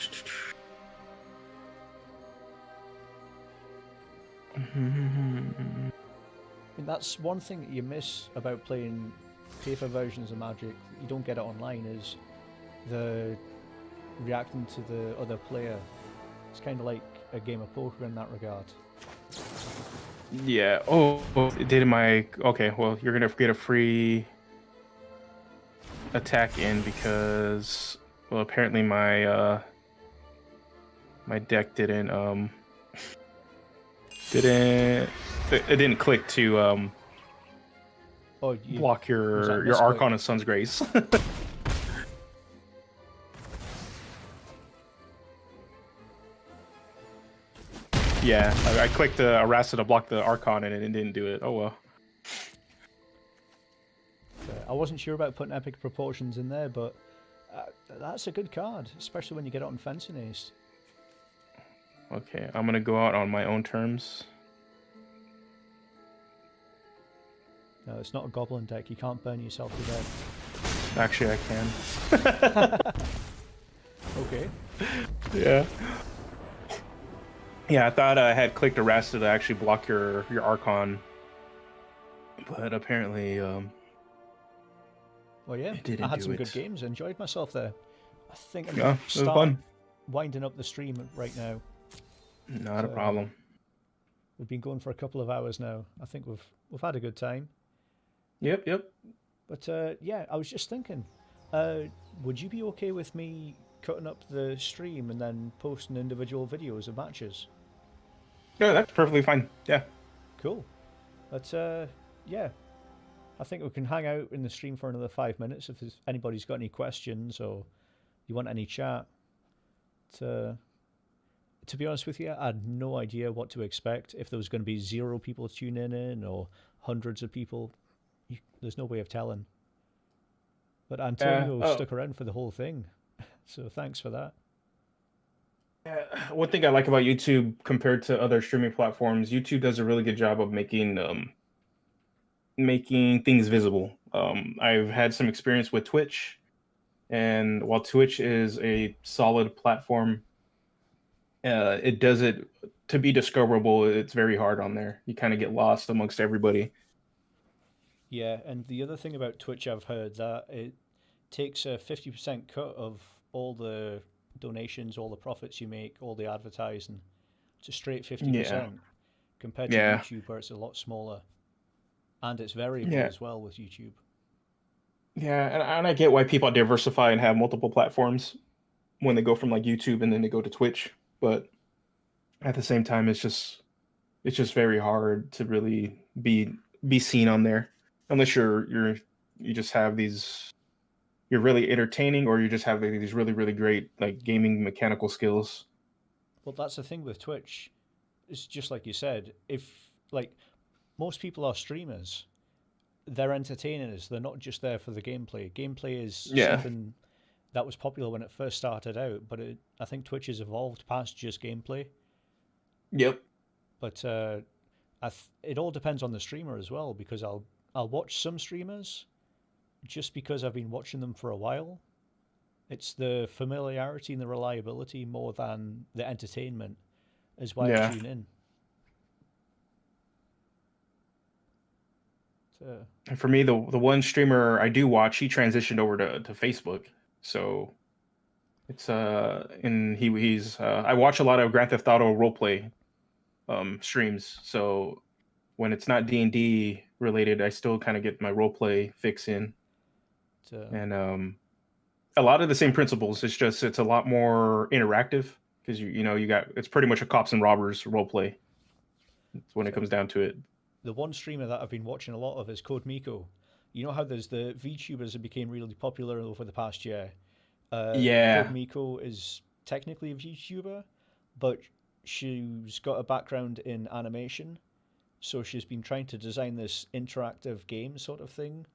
And that's one thing that you miss about playing paper versions of Magic. You don't get it online. Is the reacting to the other player. It's kind of like a game of poker in that regard. Yeah. Oh, did my... Okay, well, you're gonna get a free attack in because, well, apparently my my deck didn't it didn't click to block your Archon of Sun's Grace. Yeah, I clicked Arrasa to block the Archon and it didn't do it. Oh well. I wasn't sure about putting Epic Proportions in there, but that's a good card, especially when you get it on Fencing Ace. Okay, I'm gonna go out on my own terms. No, it's not a Goblin deck. You can't burn yourself to death. Actually, I can. Okay. Yeah. Yeah, I thought I had clicked Arrasa to actually block your Archon, but apparently, well, yeah, it didn't I had do some it. good games. I enjoyed myself there. I think I'm Yeah, going it to was start fun. winding up the stream right now. Not But, a problem. we've been going for a couple of hours now. I think we've had a good time. Yep, yep. But yeah, I was just thinking, uh, would you be okay with me cutting up the stream and then posting individual videos of matches? Yeah, that's perfectly fine. Yeah. Cool. But yeah, I think we can hang out in the stream for another 5 minutes if anybody's got any questions or you want any chat. To be honest with you, I had no idea what to expect. If there was going to be 0 people tuning in or hundreds of people, there's no way of telling. But Yeah. Antonio Oh, stuck around for the whole thing, so thanks for that. yeah. One thing I like about YouTube compared to other streaming platforms, YouTube does a really good job of making things visible. I've had some experience with Twitch, and while Twitch is a solid platform, it does it to be discoverable. It's very hard on there. You kind of get lost amongst everybody. Yeah, and the other thing about Twitch I've heard that it takes a 50% cut of all the donations, all the profits you make, all the advertising. It's a straight Yeah, 50% compared to yeah, YouTube where it's a lot smaller. And it's variable yeah, as well with YouTube. yeah. And I get why people diversify and have multiple platforms when they go from like YouTube and then they go to Twitch. But at the same time, it's just very hard to really be seen on there unless you just have these you're really entertaining or you just have like, these really great like gaming mechanical skills. Well, that's the thing with Twitch. It's just like you said, if like most people are streamers, they're entertainers. They're not just there for the gameplay. Gameplay is Yeah. something that was popular when it first started out, but I think Twitch has evolved past just gameplay. Yep. But it all depends on the streamer as well because I'll watch some streamers just because I've been watching them for a while. It's the familiarity and the reliability more than the entertainment is why I Yeah. tune in. So, And for me, the one streamer I do watch, he transitioned over to Facebook. So it's and he's I watch a lot of Grand Theft Auto roleplay streams. So when it's not D&D related, I still kind of get my roleplay fix in. so And a lot of the same principles. It's just it's a lot more interactive because you got it's pretty much a cops and robbers roleplay when it so comes down to it. the one streamer that I've been watching a lot of is Code Miko. You know how there's the VTubers that became really popular over the past year. Code Yeah. Miko is technically a VTuber, but she's got a background in animation, so she's been trying to design this interactive game sort of thing,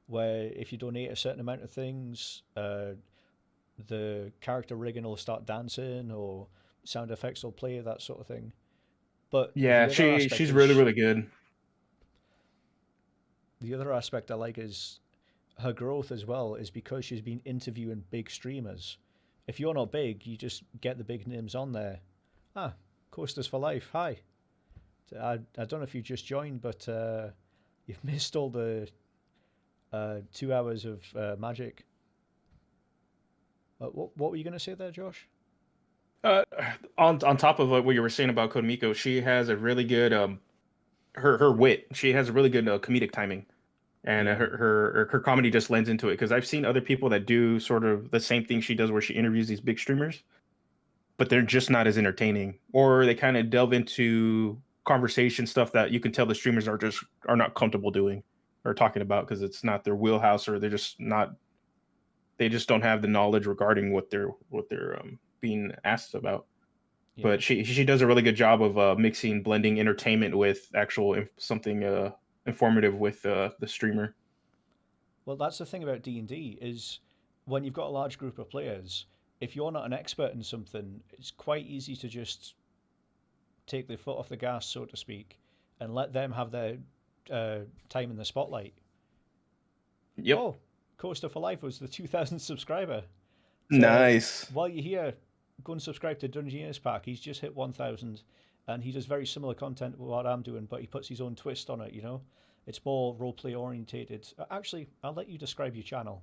where if you donate a certain amount of things, the character rigging will start dancing or sound effects will play, that sort of thing. But Yeah, she's really good. the other aspect I like is her growth as well is because she's been interviewing big streamers. If you're not big, you just get the big names on there. Ah, Coasters for Life, hi. I don't know if you just joined, but you've missed all the 2 hours of magic. What were you going to say there, Josh? Uh, on top of what you were saying about Kodemiko, she has a really good her wit. She has a really good comedic timing, and Yeah, her comedy just lends into it. Because I've seen other people that do sort of the same thing she does, where she interviews these big streamers, but they're just not as entertaining, or they kind of delve into conversation stuff that you can tell the streamers are not comfortable doing or talking about because it's not their wheelhouse, or they just don't have the knowledge regarding what they're being asked about. yeah. But she does a really good job of blending entertainment with actual something informative with the streamer. Well, that's the thing about D&D is when you've got a large group of players, if you're not an expert in something, it's quite easy to just take the foot off the gas, so to speak, and let them have their time in the spotlight. Yep. Oh, Coaster for Life was the 2,000th subscriber. So Nice. while you're here, go and subscribe to Dungeoneers Pack. He's just hit 1,000, and he does very similar content to what I'm doing, but he puts his own twist on it. It's more roleplay orientated. Actually, I'll let you describe your channel.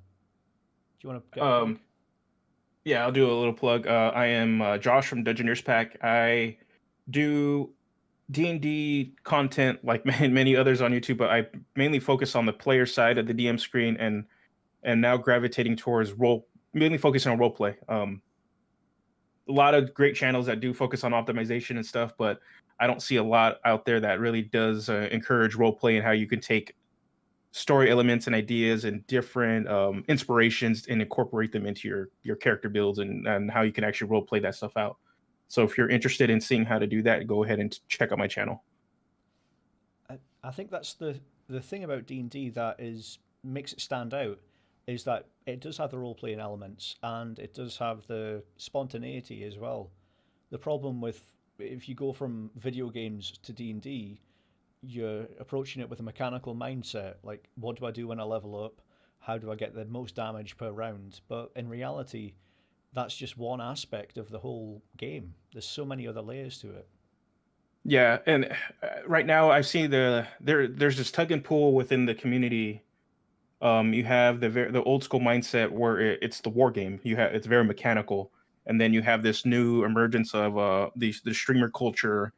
Do you want to get a plug? Yeah, I'll do a little plug. I am Josh from Dungeoneers Pack. I do D&D content like many others on YouTube, but I mainly focus on the player side of the DM screen, and now gravitating towards mainly focusing on role play. A lot of great channels that do focus on optimization and stuff, but I don't see a lot out there that really does encourage role play and how you can take story elements and ideas and different inspirations and incorporate them into your character builds, and how you can actually role play that stuff out. So if you're interested in seeing how to do that, go ahead and check out my channel. I think that's the thing about D&D that is makes it stand out is that it does have the role playing elements and it does have the spontaneity as well. The problem with if you go from video games to D&D, you're approaching it with a mechanical mindset, like what do I do when I level up? How do I get the most damage per round? But in reality, that's just one aspect of the whole game. There's so many other layers to it. Yeah, and right now I see there's this tug and pull within the community. You have the old school mindset where it's the war game. It's very mechanical, and then you have this new emergence of the streamer culture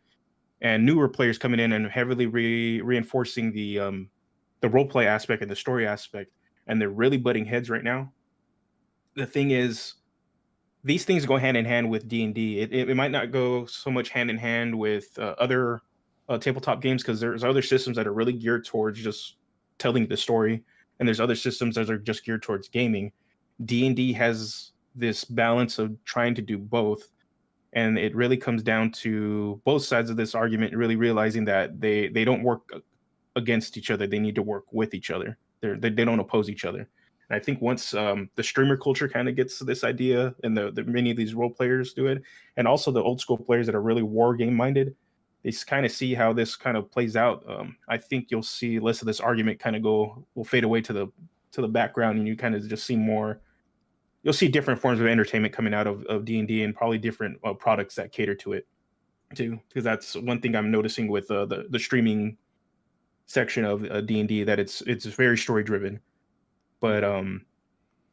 and newer players coming in and heavily reinforcing the role play aspect and the story aspect, and they're really butting heads right now. The thing is, these things go hand in hand with D&D. It might not go so much hand in hand with other tabletop games, because there's other systems that are really geared towards just telling the story, and there's other systems that are just geared towards gaming. D&D has this balance of trying to do both, and it really comes down to both sides of this argument really realizing that they don't work against each other. They need to work with each other. They don't oppose each other. And I think once the streamer culture kind of gets this idea, and the many of these role players do it, and also the old school players that are really war game minded, they kind of see how this kind of plays out. I think you'll see less of this argument kind of will fade away to the background, and you kind of just see more. You'll see different forms of entertainment coming out of D&D, and probably different products that cater to it too. Because that's one thing I'm noticing with the streaming section of D&D, that it's very story driven, but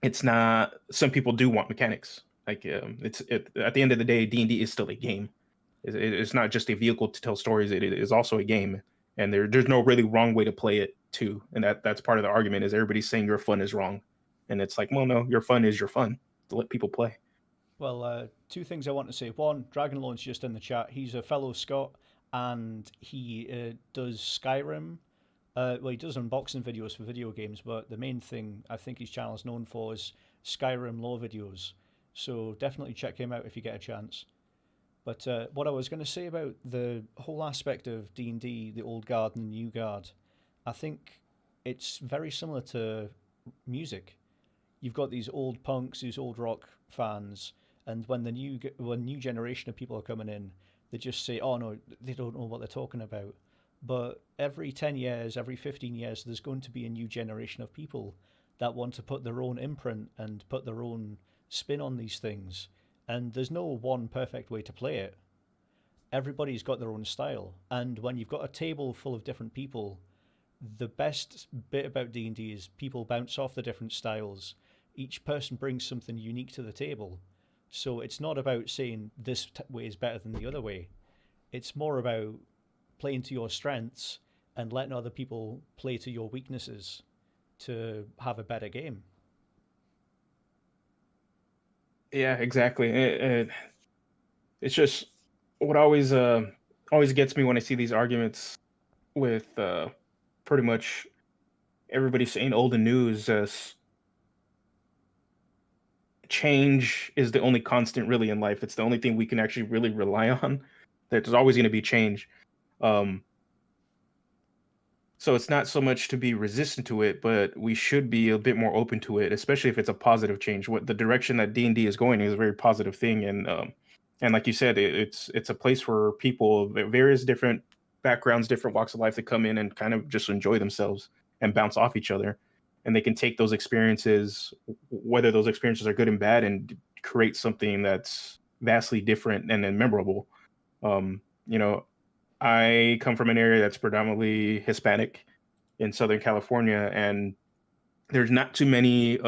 it's not. Some people do want mechanics. Like at the end of the day, D&D is still a game. It's not just a vehicle to tell stories. It is also a game, and there's no really wrong way to play it too. And that's part of the argument, is everybody's saying your fun is wrong, and it's like, well, no, your fun is your fun, to let people play. Well, two things I want to say. One, Dragonlawn's just in the chat. He's a fellow Scot, and he does Skyrim. Well, he does unboxing videos for video games, but the main thing I think his channel is known for is Skyrim lore videos. So definitely check him out if you get a chance. But what I was going to say about the whole aspect of D&D, the old guard and the new guard, I think it's very similar to music. You've got these old punks, these old rock fans, and when new generation of people are coming in, they just say, "Oh no, they don't know what they're talking about." But every 10 years, every 15 years, there's going to be a new generation of people that want to put their own imprint and put their own spin on these things. And there's no one perfect way to play it. Everybody's got their own style, and when you've got a table full of different people, the best bit about D&D is people bounce off the different styles. Each person brings something unique to the table. So it's not about saying this way is better than the other way. It's more about playing to your strengths and letting other people play to your weaknesses to have a better game. Yeah, exactly. It's just what always gets me when I see these arguments with pretty much everybody saying old and new is just change is the only constant really in life. It's the only thing we can actually really rely on. There's always going to be change. Um, so it's not so much to be resistant to it, but we should be a bit more open to it, especially if it's a positive change. What the direction that D&D is going is a very positive thing, and like you said, it's a place for people of various different backgrounds, different walks of life, to come in and kind of just enjoy themselves and bounce off each other, and they can take those experiences, whether those experiences are good and bad, and create something that's vastly different and then memorable. You know, I come from an area that's predominantly Hispanic in Southern California, and there's not too many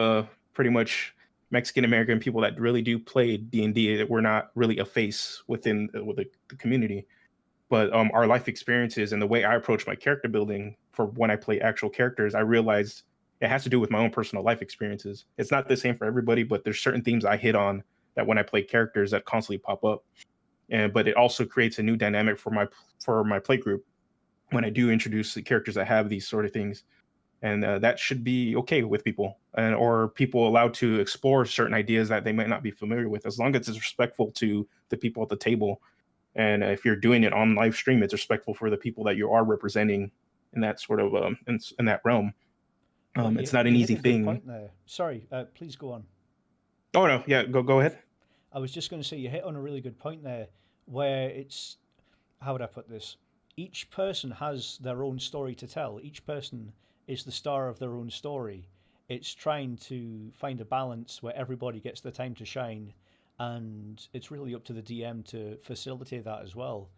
pretty much Mexican American people that really do play D&D. We're not really a face within with the community, but our life experiences and the way I approach my character building for when I play actual characters, I realized it has to do with my own personal life experiences. It's not the same for everybody, but there's certain themes I hit on that when I play characters that constantly pop up. And but it also creates a new dynamic for my play group when I do introduce the characters that have these sort of things, and that should be okay with people, and or people allowed to explore certain ideas that they might not be familiar with, as long as it's respectful to the people at the table. And if you're doing it on live stream, it's respectful for the people that you are representing in that sort of in that realm. Well, It's not an you hit easy a good thing. point there. Sorry, please go on. Oh no, yeah, go ahead. I was just going to say you hit on a really good point there, where it's, how would I put this? Each person has their own story to tell. Each person is the star of their own story. It's trying to find a balance where everybody gets the time to shine, and it's really up to the DM to facilitate that as well.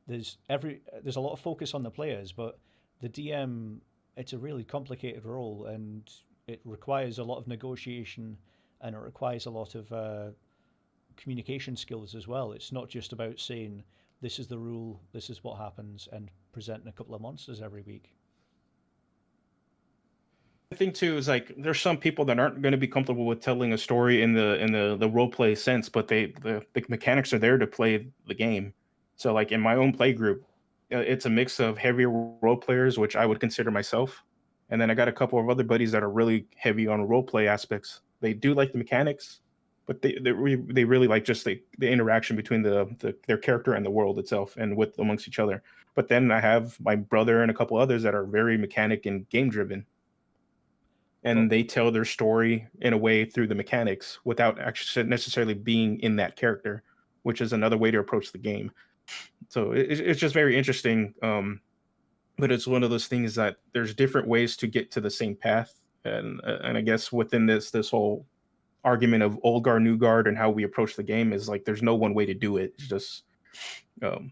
There's a lot of focus on the players, but the DM, it's a really complicated role, and it requires a lot of negotiation, and it requires a lot of communication skills as well. It's not just about saying this is the rule, this is what happens, and presenting a couple of monsters every week. The thing too is like there's some people that aren't going to be comfortable with telling a story in the role play sense, but the mechanics are there to play the game. So like in my own play group, it's a mix of heavier role players, which I would consider myself, and then I got a couple of other buddies that are really heavy on role play aspects. They do like the mechanics, but they really like just the interaction between their character and the world itself and with amongst each other. But then I have my brother and a couple others that are very mechanic and game driven, Well, and they tell their story in a way through the mechanics without actually necessarily being in that character, which is another way to approach the game. So it's just very interesting. But it's one of those things that there's different ways to get to the same path, and I guess within this whole argument of old guard, new guard, and how we approach the game is like there's no one way to do it. It's just um,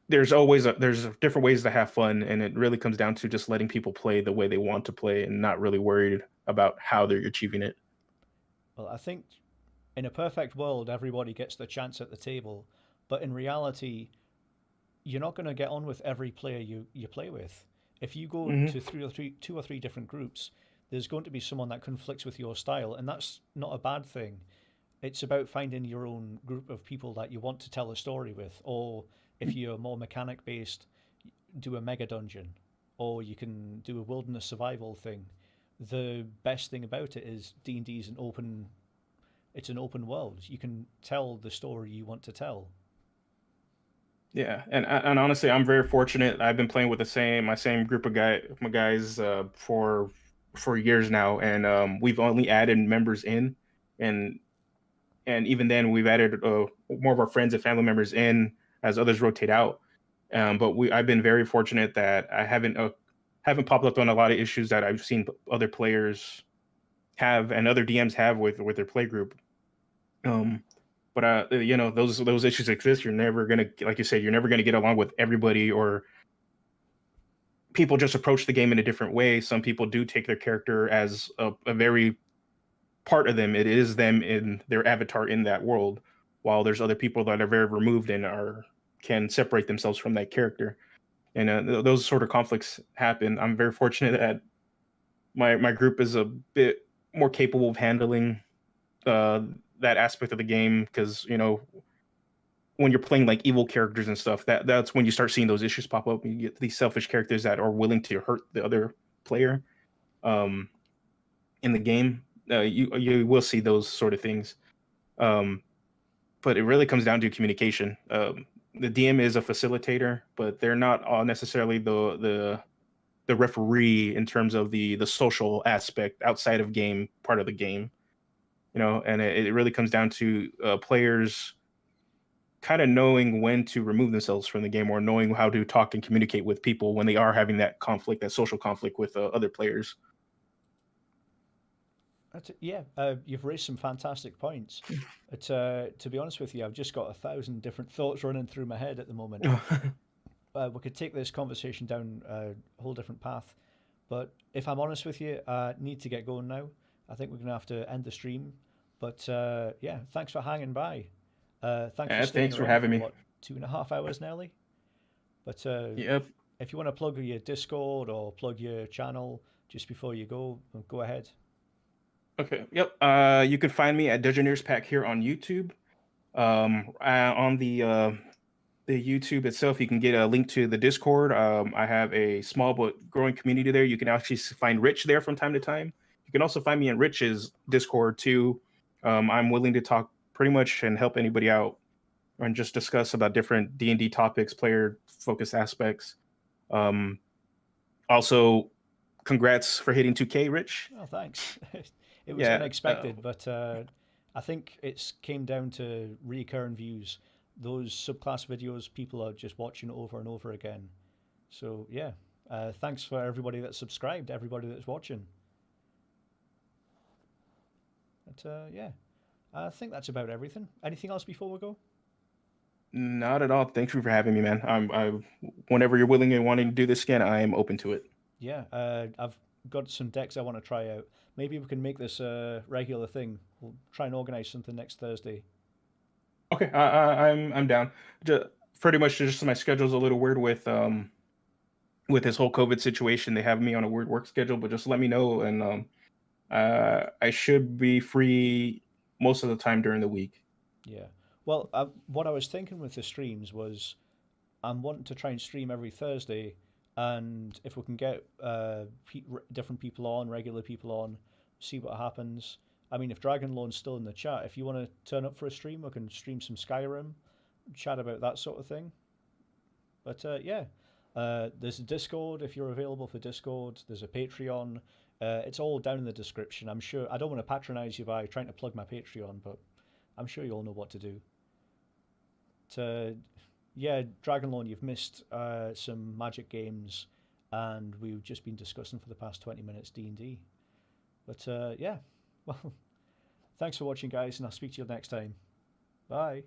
there's different ways to have fun, and it really comes down to just letting people play the way they want to play and not really worried about how they're achieving it. well, I think in a perfect world, everybody gets the chance at the table, but in reality, you're not going to get on with every player you play with. If you go Hmm. to two or three different groups, there's going to be someone that conflicts with your style, and that's not a bad thing. It's about finding your own group of people that you want to tell a story with, or if you're more mechanic based, do a mega dungeon, or you can do a wilderness survival thing. The best thing about it is D&D is it's an open world. You can tell the story you want to tell. Yeah, and honestly, I'm very fortunate. I've been playing with my same group of my guys for years now, and we've only added members in, and even then we've added more of our friends and family members in as others rotate out. But I've been very fortunate that I haven't popped up on a lot of issues that I've seen other players have and other DMs have with their play group. Um, but those issues exist. You're never gonna, like you said, you're never gonna get along with everybody, or people just approach the game in a different way. Some people do take their character as a very part of them. It is them in their avatar in that world, while there's other people that are very removed and are can separate themselves from that character. And those sort of conflicts happen. I'm very fortunate that my group is a bit more capable of handling uh, that aspect of the game, because when you're playing like evil characters and stuff, that's when you start seeing those issues pop up. You get these selfish characters that are willing to hurt the other player um, in the game. You will see those sort of things, um, but it really comes down to communication. The DM is a facilitator, but they're not all necessarily the referee in terms of the social aspect outside of game part of the game. And it really comes down to players kind of knowing when to remove themselves from the game, or knowing how to talk and communicate with people when they are having that conflict, that social conflict with other players. Yeah, you've raised some fantastic points. To be honest with you, I've just got 1,000 different thoughts running through my head at the moment. We could take this conversation down a whole different path, but if I'm honest with you, I need to get going now. I think we're gonna have to end the stream. But yeah, thanks for hanging by. Thanks for Yeah, staying thanks for around for having me. what 2.5 hours nearly. But Yep. if you want to plug your Discord or plug your channel just before you go ahead. Okay. Yep. You can find me at Dungeoneers Pack here on YouTube. On the YouTube itself, you can get a link to the Discord. I have a small but growing community there. You can actually find Rich there from time to time. You can also find me in Rich's Discord too. I'm willing to talk pretty much and help anybody out and just discuss about different D&D topics, player focused aspects. Um, Also, congrats for hitting 2K, Rich. Oh, thanks. It was Yeah. unexpected, but I think it's came down to recurrent views. Those subclass videos, people are just watching over and over again. So yeah, thanks for everybody that's subscribed, everybody that's watching. But yeah, I think that's about everything. Anything else before we go? Not at all. Thank you for having me, man. Whenever you're willing and wanting to do this again, I am open to it. Yeah, I've got some decks I want to try out. Maybe we can make this a regular thing. We'll try and organize something next Thursday. Okay, I'm down. Just, pretty much just my schedule's a little weird with this whole COVID situation. They have me on a weird work schedule, but just let me know, and I should be free most of the time during the week. Yeah. Well, what I was thinking with the streams was I'm wanting to try and stream every Thursday, and if we can get different people on, regular people on, see what happens. I mean, if Dragon Loan's still in the chat, if you want to turn up for a stream, we can stream some Skyrim, chat about that sort of thing. But yeah, there's a Discord if you're available for Discord. There's a Patreon. It's all down in the description. I'm sure I don't want to patronize you by trying to plug my Patreon, but I'm sure you all know what to do. Yeah, Dragonlord, you've missed some Magic games, and we've just been discussing for the past 20 minutes D&D. But yeah, well, thanks for watching, guys, and I'll speak to you next time. Bye.